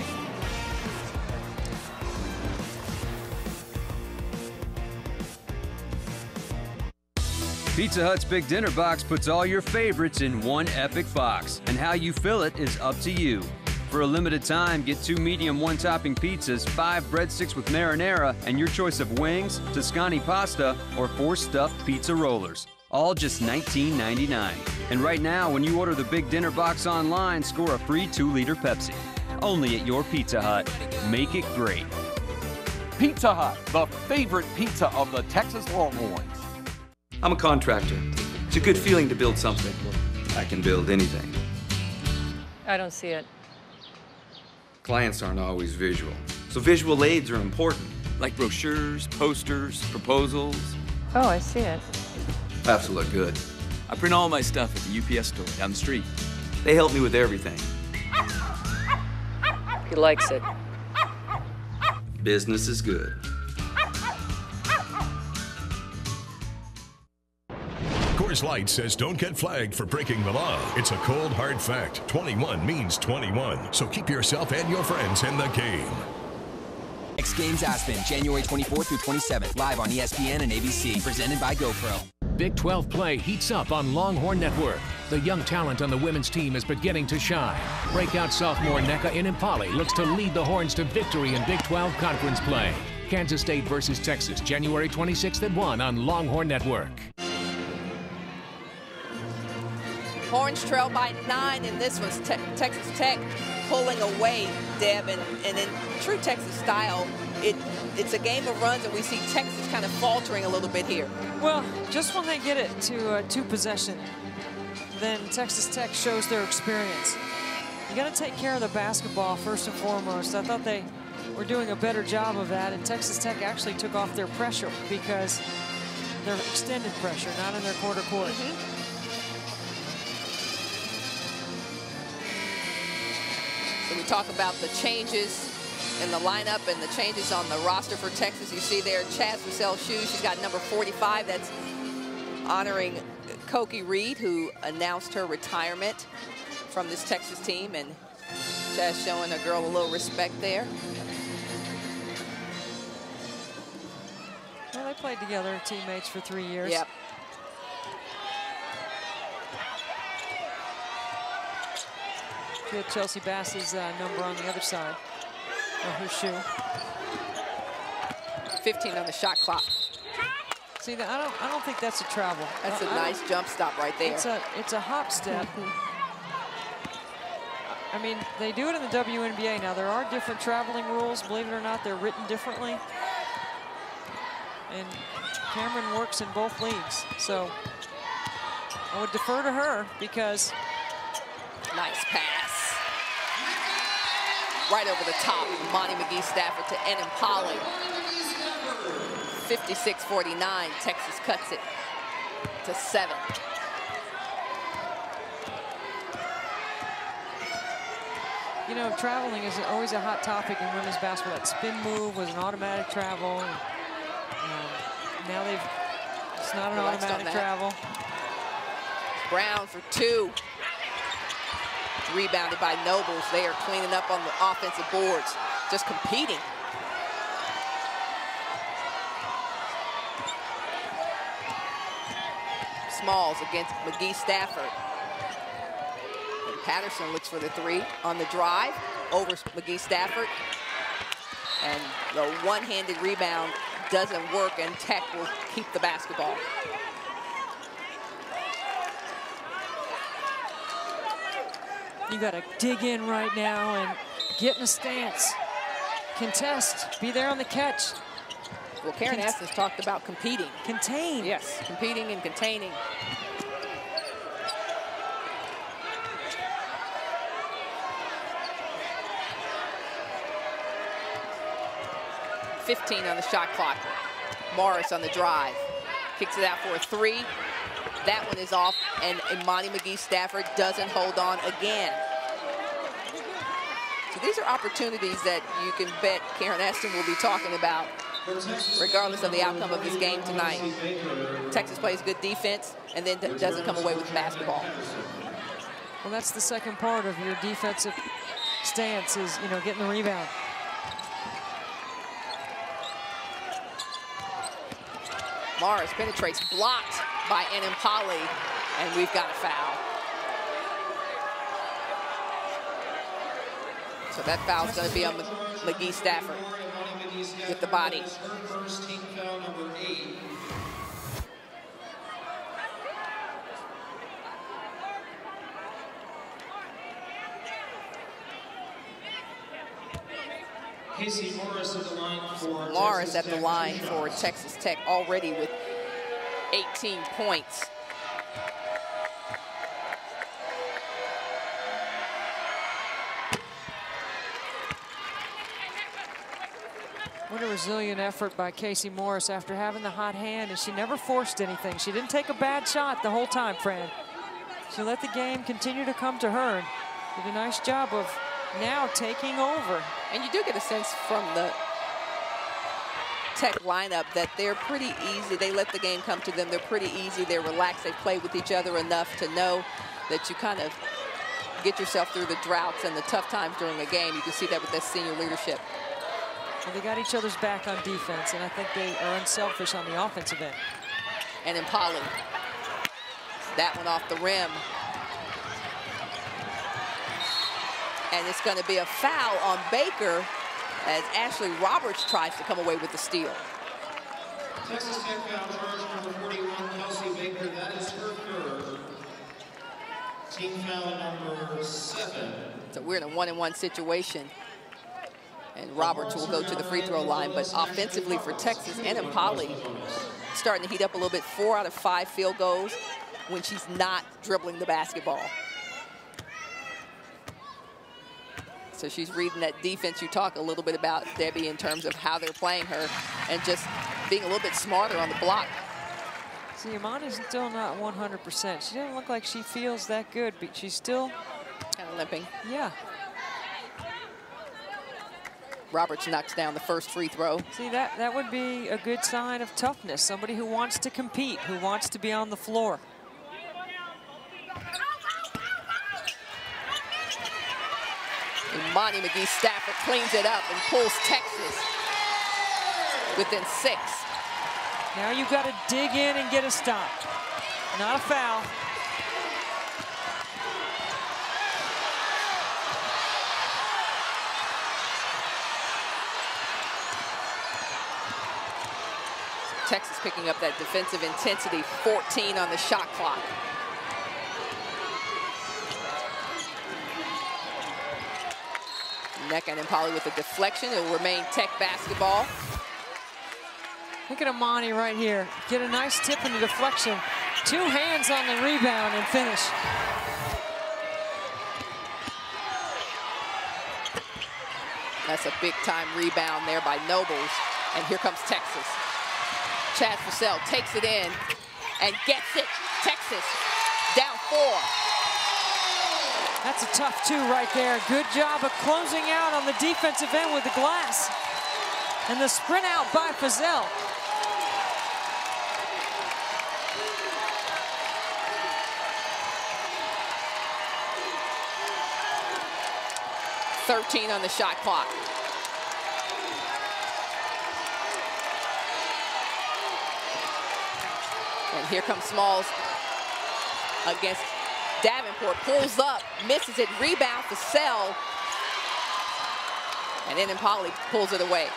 Pizza Hut's Big Dinner Box puts all your favorites in one epic box, and how you fill it is up to you. For a limited time, get 2 medium 1-topping pizzas, 5 breadsticks with marinara, and your choice of wings, Toscani pasta, or 4 stuffed pizza rollers. All just $19.99. And right now, when you order the Big Dinner Box online, score a free 2-liter Pepsi. Only at your Pizza Hut. Make it great. Pizza Hut, the favorite pizza of the Texas Longhorns. I'm a contractor. It's a good feeling to build something. I can build anything. I don't see it. Clients aren't always visual, so visual aids are important. Like brochures, posters, proposals. Oh, I see it. Have to look good. I print all my stuff at the UPS store down the street. They help me with everything. He likes it. Business is good. Coors Light says don't get flagged for breaking the law. It's a cold, hard fact. 21 means 21. So keep yourself and your friends in the game. X Games Aspen, January 24th through 27th, live on ESPN and ABC, presented by GoPro. Big 12 play heats up on Longhorn Network. The young talent on the women's team is beginning to shine. Breakout sophomore Nneka Inimpali looks to lead the Horns to victory in Big 12 conference play. Kansas State versus Texas, January 26th at 1 on Longhorn Network. Horns trail by 9 in this one's Texas Tech pulling away, Deb, and in true Texas style, it's a game of runs, and we see Texas kind of faltering a little bit here. Well, just when they get it to 2 possession, then Texas Tech shows their experience. You got to take care of the basketball first and foremost. I thought they were doing a better job of that, and Texas Tech actually took off their pressure because their extended pressure, not in their quarter court. So we talk about the changes in the lineup and the changes on the roster for Texas. You see there Chaz Vassell Shoes. She's got number 45. That's honoring Cokie Reed, who announced her retirement from this Texas team. And Chaz showing a girl a little respect there. Well, they played together, teammates for 3 years. Yep. She had Chelsea Bass's number on the other side of her shoe. 15 on the shot clock. See, I don't think that's a travel. That's a nice jump stop right there. It's a hop step. I mean, they do it in the WNBA now. There are different traveling rules. Believe it or not, they're written differently. And Cameron works in both leagues, so I would defer to her because. Nice pass. Right over the top, Monty McGee Stafford to Inimpali. 56-49, Texas cuts it to 7. You know, traveling is always a hot topic in women's basketball. That spin move was an automatic travel. Now it's not an automatic travel. Brown for 2. Rebounded by Nobles. They are cleaning up on the offensive boards, just competing. Smalls against McGee Stafford. And Patterson looks for the 3 on the drive over McGee Stafford. And the one-handed rebound doesn't work, and Tech will keep the basketball. You got to dig in right now and get in a stance. Contest, be there on the catch. Well, Karen Estes talked about competing. Contain. Yes, competing and containing. .15 on the shot clock. Morris on the drive. Kicks it out for a 3. That one is off, and Monty McGee Stafford doesn't hold on again. So these are opportunities that you can bet Karen Estes will be talking about regardless of the outcome of this game tonight. Texas plays good defense and then doesn't come away with the basketball. Well, that's the second part of your defensive stance is, you know, getting the rebound. Morris penetrates, blocked by Inimpali, and we've got a foul. So that foul's going to be on McGee Stafford with the body. Morris at the line for Texas Tech, already with 18 points. What a resilient effort by Casey Morris after having the hot hand, and she never forced anything. She didn't take a bad shot the whole time, Fran. She let the game continue to come to her and did a nice job of now taking over. And you do get a sense from the Tech lineup that they're pretty easy. They let the game come to them. They're pretty easy. They're relaxed. They play with each other enough to know that you kind of get yourself through the droughts and the tough times during a game. You can see that with their senior leadership. Well, they got each other's back on defense, and I think they are unselfish on the offensive end. And Impali. That one off the rim. And it's going to be a foul on Baker as Ashley Roberts tries to come away with the steal. Texas Tech foul charge number 41, Kelsey Baker. That is her third. Team foul number 7. So we're in a 1-and-1 situation. And Roberts will go to the free throw line. But offensively for Texas, and Impali starting to heat up a little bit. 4 out of 5 field goals when she's not dribbling the basketball. So she's reading that defense you talk a little bit about, Debbie, in terms of how they're playing her and just being a little bit smarter on the block. See, Imani's still not 100%. She doesn't look like she feels that good, but she's still kind of limping. Yeah. Roberts knocks down the first free throw. See, that would be a good sign of toughness. Somebody who wants to compete, who wants to be on the floor. Imani McGee-Stafford cleans it up and pulls Texas within 6. Now you've got to dig in and get a stop. Not a foul. Texas picking up that defensive intensity, 14 on the shot clock. Neck and Impali with a deflection. It will remain Tech basketball. Look at Imani right here. Get a nice tip in the deflection. 2 hands on the rebound and finish. That's a big-time rebound there by Nobles. And here comes Texas. Chad Fussell takes it in and gets it. Texas down 4. That's a tough 2 right there. Good job of closing out on the defensive end with the glass. And the sprint out by Fussell. .13 on the shot clock. And here comes Smalls against Davenport. Pulls up, misses it, rebound for Fussell. And then Impali pulls it away.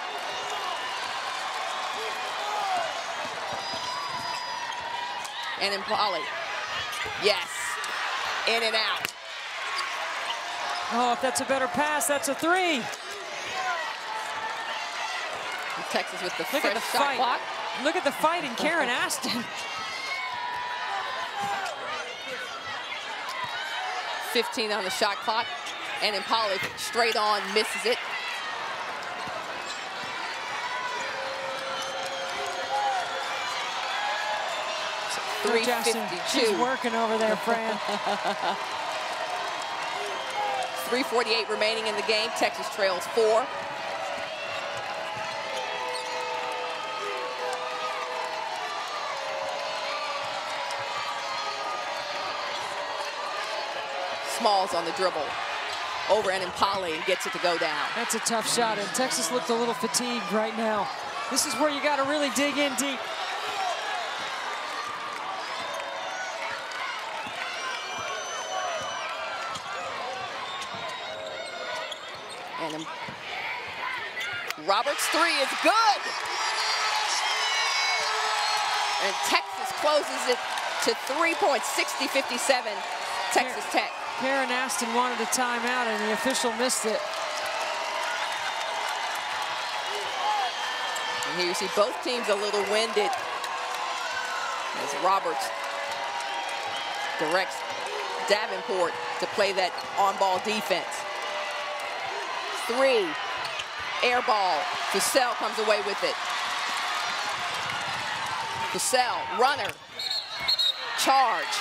And Impali, yes, in and out. Oh, if that's a better pass, that's a 3. And Texas with the Look at the fresh shot fight. clock. Look at the fight in Karen Aston. 15 on the shot clock. And Impali straight on, misses it. So 3:52. She's working over there, Fran. 3:48 remaining in the game. Texas trails 4. Smalls on the dribble. Over and Impali and gets it to go down. That's a tough shot, and Texas looked a little fatigued right now. This is where you got to really dig in deep. And Roberts' 3 is good. And Texas closes it to 3 points, 60-57, Texas Tech. Karen Aston wanted a timeout, and the official missed it. And here you see both teams a little winded as Roberts directs Davenport to play that on-ball defense. 3, air ball. Fussell comes away with it. Fussell, runner, charge.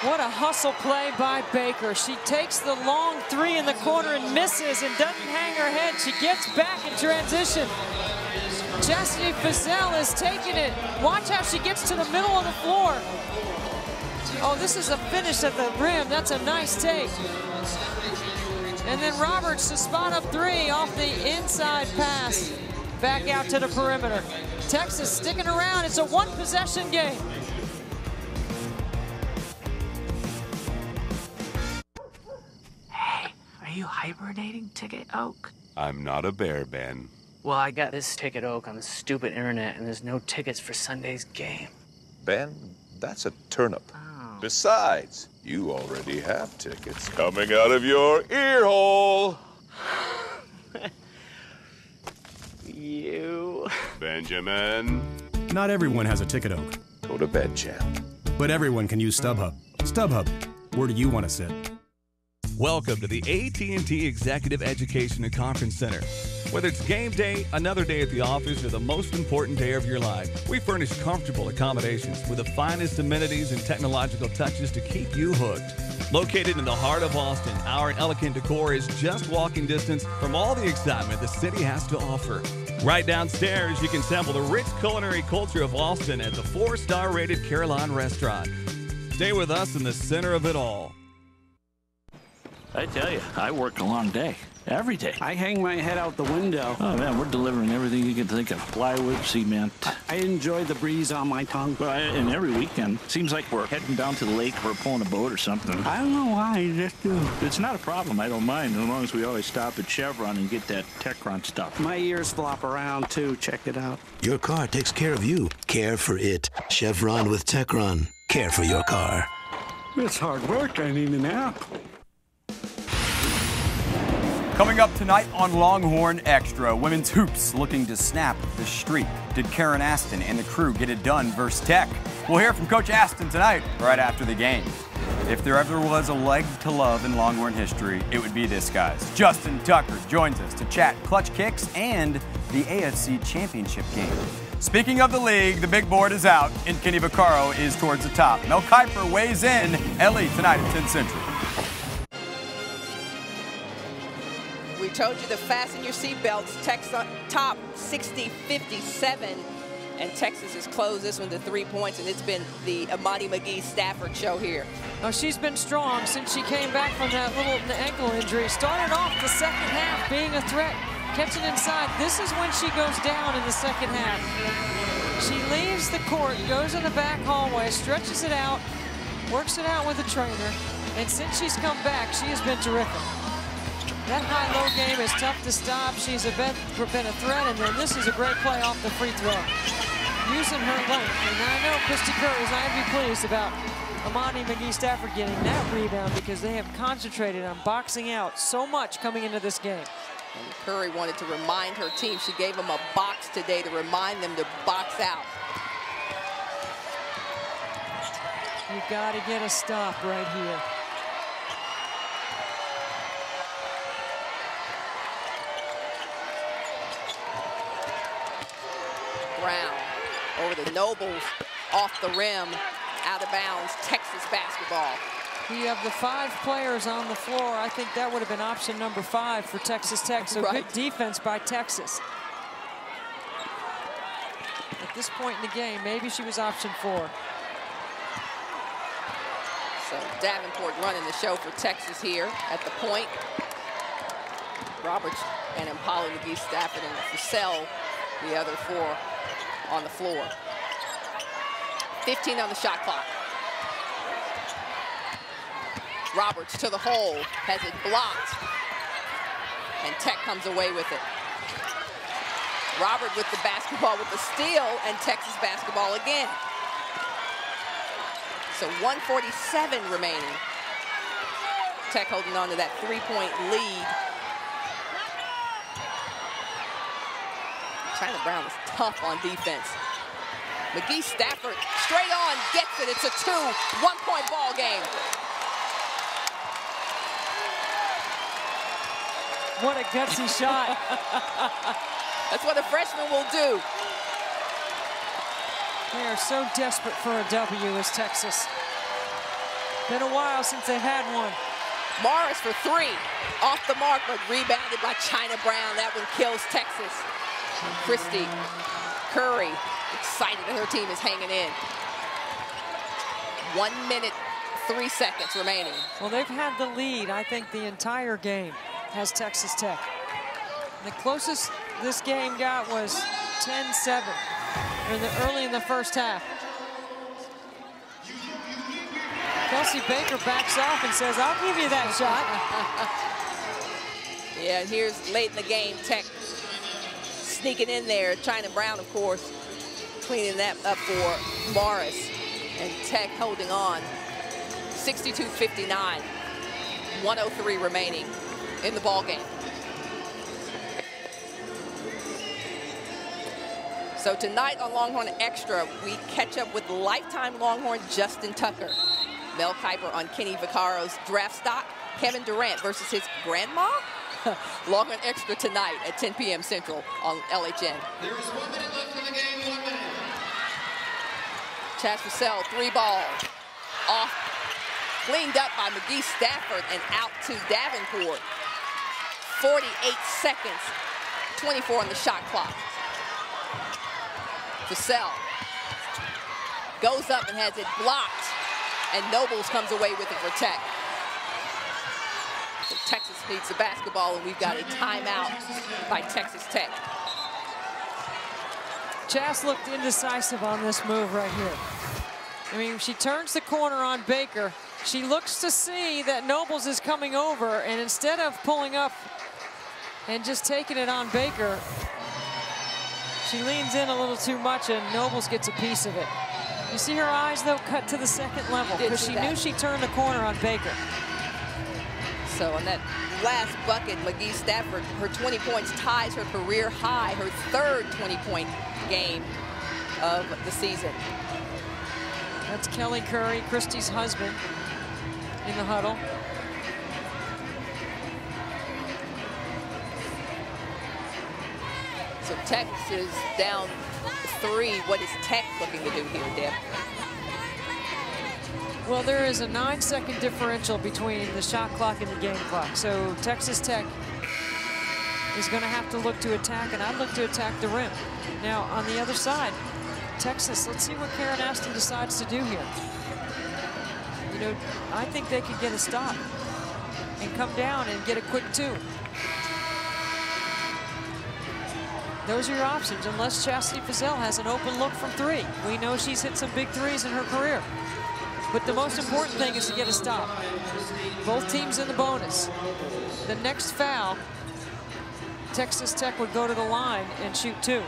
What a hustle play by Baker. She takes the long three in the corner and misses and doesn't hang her head. She gets back in transition. Chastity Fizel is taking it. Watch how she gets to the middle of the floor. Oh, this is a finish at the rim. That's a nice take. And then Roberts to spot up three off the inside pass. Back out to the perimeter. Texas sticking around. It's a one-possession game. Are you hibernating, Ticket Oak? I'm not a bear, Ben. Well, I got this Ticket Oak on the stupid internet, and there's no tickets for Sunday's game. Ben, that's a turnip. Besides, you already have tickets coming out of your ear hole. You. Benjamin. Not everyone has a Ticket Oak. Go to bed, champ. But everyone can use StubHub. StubHub, where do you want to sit? Welcome to the AT&T Executive Education and Conference Center. Whether it's game day, another day at the office, or the most important day of your life, we furnish comfortable accommodations with the finest amenities and technological touches to keep you hooked. Located in the heart of Austin, our elegant decor is just walking distance from all the excitement the city has to offer. Right downstairs, you can sample the rich culinary culture of Austin at the 4-star rated Caroline Restaurant. Stay with us in the center of it all. I tell you, I work a long day. Every day. I hang my head out the window. Oh, man, we're delivering everything you can think of. Plywood, cement. I enjoy the breeze on my tongue. Well, and every weekend, seems like we're heading down to the lake or pulling a boat or something. I don't know why, I just do. It's not a problem. I don't mind, as long as we always stop at Chevron and get that Techron stuff. My ears flop around, too. Check it out. Your car takes care of you. Care for it. Chevron with Techron. Care for your car. It's hard work. I need a nap. Coming up tonight on Longhorn Extra, women's hoops looking to snap the streak. Did Karen Aston and the crew get it done versus Tech? We'll hear from Coach Aston tonight, right after the game. If there ever was a leg to love in Longhorn history, it would be this guy's. Justin Tucker joins us to chat clutch kicks and the AFC Championship game. Speaking of the league, the big board is out and Kenny Vaccaro is towards the top. Mel Kiper weighs in. Ellie tonight at 10 Central. We told you to fasten your seatbelts. Texas top 60-57. And Texas has closed this one to 3 points, and it's been the Amani McGee-Stafford show here. Oh, she's been strong since she came back from that little ankle injury. Started off the second half being a threat, catching inside. This is when she goes down in the second half. She leaves the court, goes in the back hallway, stretches it out, works it out with the trainer, and since she's come back, she has been terrific. That high-low game is tough to stop. She's been a threat, and then this is a great play off the free throw. Using her length, and I know Christy Curry's not going to be pleased about Amani McGee-Stafford getting that rebound because they have concentrated on boxing out so much coming into this game. And Curry wanted to remind her team. She gave them a box today to remind them to box out. You got to get a stop right here. Brown over the Nobles, off the rim, out of bounds, Texas basketball. You have the 5 players on the floor. I think that would have been option number 5 for Texas Tech, so right. Good defense by Texas. At this point in the game, maybe she was option 4. So Davenport running the show for Texas here at the point. Roberts and Impala McGee-Stafford and Fussell, the other 4 on the floor. 15 on the shot clock. Roberts to the hole, has it blocked, and Tech comes away with it. Robert with the basketball with the steal, and Texas basketball again. So 1:47 remaining. Tech holding on to that 3-point lead. Chynna Brown is tough on defense. McGee-Stafford straight on, gets it. It's a 2-1-point ball game. What a gutsy shot. That's what a freshman will do. They are so desperate for a W as Texas. Been a while since they had one. Morris for three. Off the mark, but rebounded by Chynna Brown. That one kills Texas. Christy Curry, excited that her team is hanging in. 1 minute, 3 seconds remaining. Well, they've had the lead, I think, the entire game has Texas Tech. The closest this game got was 10-7 early in the first half. Kelsey Baker backs off and says, I'll give you that shot. Yeah, and here's late in the game, Tech sneaking in there. Chynna Brown, of course, cleaning that up for Morris. And Tech holding on. 62-59. 1:03 remaining in the ball game. So tonight on Longhorn Extra, we catch up with lifetime Longhorn Justin Tucker. Mel Kiper on Kenny Vaccaro's draft stock. Kevin Durant versus his grandma. Longhorn Extra tonight at 10 p.m. Central on LHN. There is 1 minute left in the game, 1 minute. Chaz Purcell, 3-ball. Off, cleaned up by McGee Stafford and out to Davenport. 48 seconds, 24 on the shot clock. Purcell goes up and has it blocked, and Nobles comes away with it for Tech. So Texas needs the basketball, and we've got a timeout by Texas Tech. Chaz looked indecisive on this move right here. I mean, she turns the corner on Baker. She looks to see that Nobles is coming over, and instead of pulling up and just taking it on Baker, she leans in a little too much, and Nobles gets a piece of it. You see her eyes, though, cut to the second level because she knew she turned the corner on Baker. So on that last bucket, McGee Stafford, her 20 points ties her career high, her third 20-point game of the season. That's Kelly Curry, Christy's husband, in the huddle. So Tech is down 3. What is Tech looking to do here, Deb? Well, there is a 9-second differential between the shot clock and the game clock. So Texas Tech is going to have to look to attack, and I'd look to attack the rim. Now, on the other side, Texas, let's see what Karen Aston decides to do here. You know, I think they could get a stop and come down and get a quick 2. Those are your options, unless Chastity Fizzell has an open look from 3. We know she's hit some big 3s in her career. But the most important thing is to get a stop. Both teams in the bonus. The next foul, Texas Tech would go to the line and shoot 2.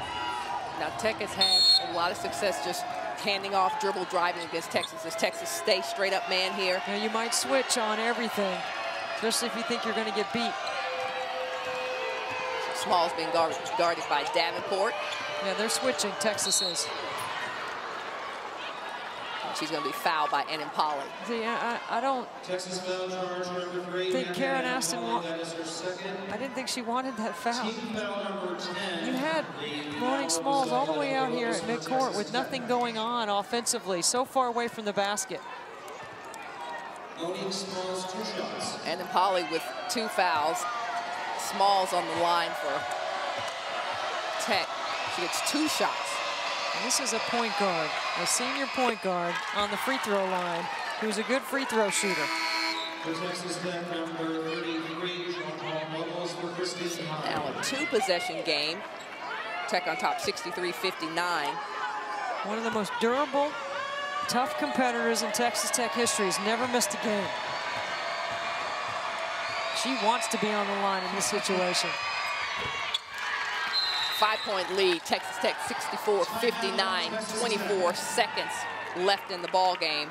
Now Tech has had a lot of success just handing off, dribble driving against Texas. Does Texas stay straight up man here? Now you might switch on everything, especially if you think you're going to get beat. Small's being guarded by Davenport. Yeah, they're switching, Texas is. She's going to be fouled by Enan Polly. See, I don't think Karen Aston I didn't think she wanted that foul. You had Moaning Smalls all the way out here at midcourt with nothing going on offensively, so far away from the basket. Enan Polly with 2 fouls. Smalls on the line for Tech. She gets 2 shots. And this is a point guard, a senior point guard on the free throw line, who's a good free throw shooter. Now a 2-possession game. Tech on top 63-59. One of the most durable, tough competitors in Texas Tech history has never missed a game. She wants to be on the line in this situation. 5-point lead, Texas Tech 64-59, 24 seconds left in the ball game.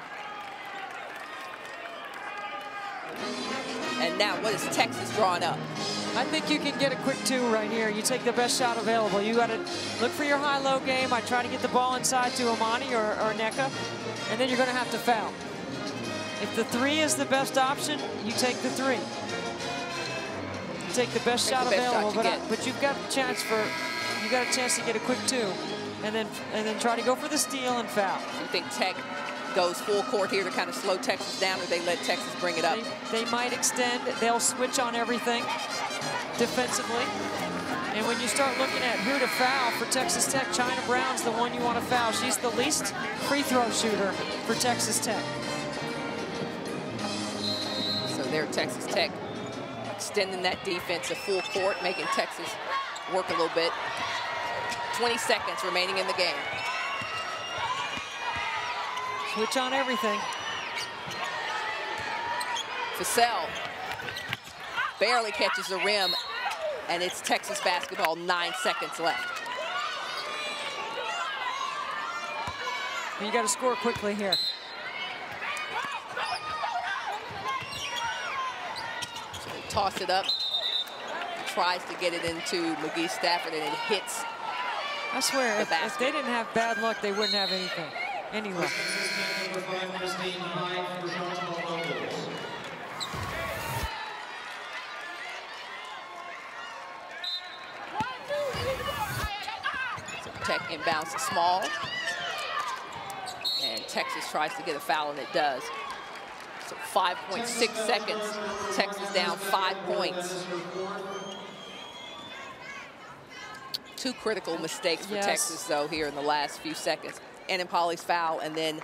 And now what is Texas drawing up? I think you can get a quick 2 right here. You take the best shot available. You got to look for your high-low game. I try to get the ball inside to Amani or Nneka, and then you're going to have to foul. If the 3 is the best option, you take the 3. Take the best shot available, but you've got a chance to get a quick 2, and then try to go for the steal and foul. You think Tech goes full court here to kind of slow Texas down, or they let Texas bring it up? They might extend. They'll switch on everything defensively. And when you start looking at who to foul for Texas Tech, Chynna Brown's the one you want to foul. She's the least free throw shooter for Texas Tech. So there, Texas Tech extending that defense to full court, making Texas work a little bit. 20 seconds remaining in the game. Switch on everything. Fussell barely catches the rim, and it's Texas basketball, 9 seconds left. You got to score quickly here. So they toss it up, tries to get it into McGee Stafford, and it hits. I swear, if they didn't have bad luck, they wouldn't have anything, any luck. Tech inbounds to Small. And Texas tries to get a foul, and it does. So 5.6 seconds. Texas down 5 points. 2 critical mistakes for Texas, though, here in the last few seconds. And Polly's foul, and then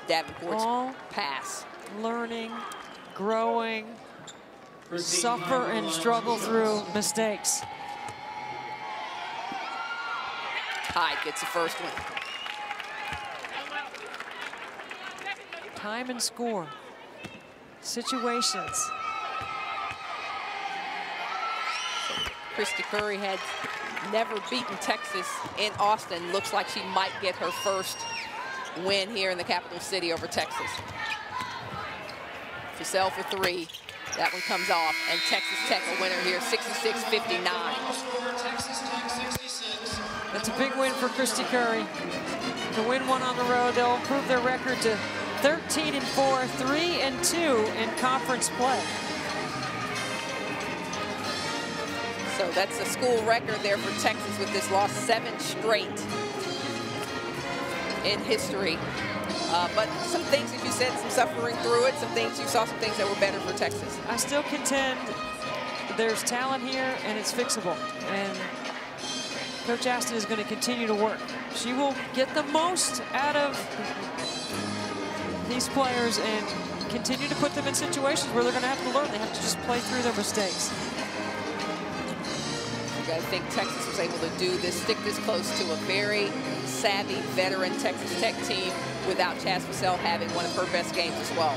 Davenport's pass. Learning, growing, suffer and struggle through mistakes. Hyde gets the first one. Time and score. Situations. Christy Curry had never beaten Texas in Austin. Looks like she might get her first win here in the capital city over Texas. Fussell for 3. That one comes off, and Texas Tech a winner here, 66-59. That's a big win for Christy Curry. To win one on the road, they'll improve their record to 13-4, 3-2 in conference play. So that's a school record there for Texas with this loss, 7 straight in history. But some things, as you said, some suffering through it, some things, you saw some things that were better for Texas. I still contend there's talent here and it's fixable. And Coach Aston is going to continue to work. She will get the most out of these players and continue to put them in situations where they're going to have to learn. They have to just play through their mistakes. I think Texas was able to do this, stick this close to a very savvy veteran Texas Tech team without Chaz Fussell having one of her best games as well.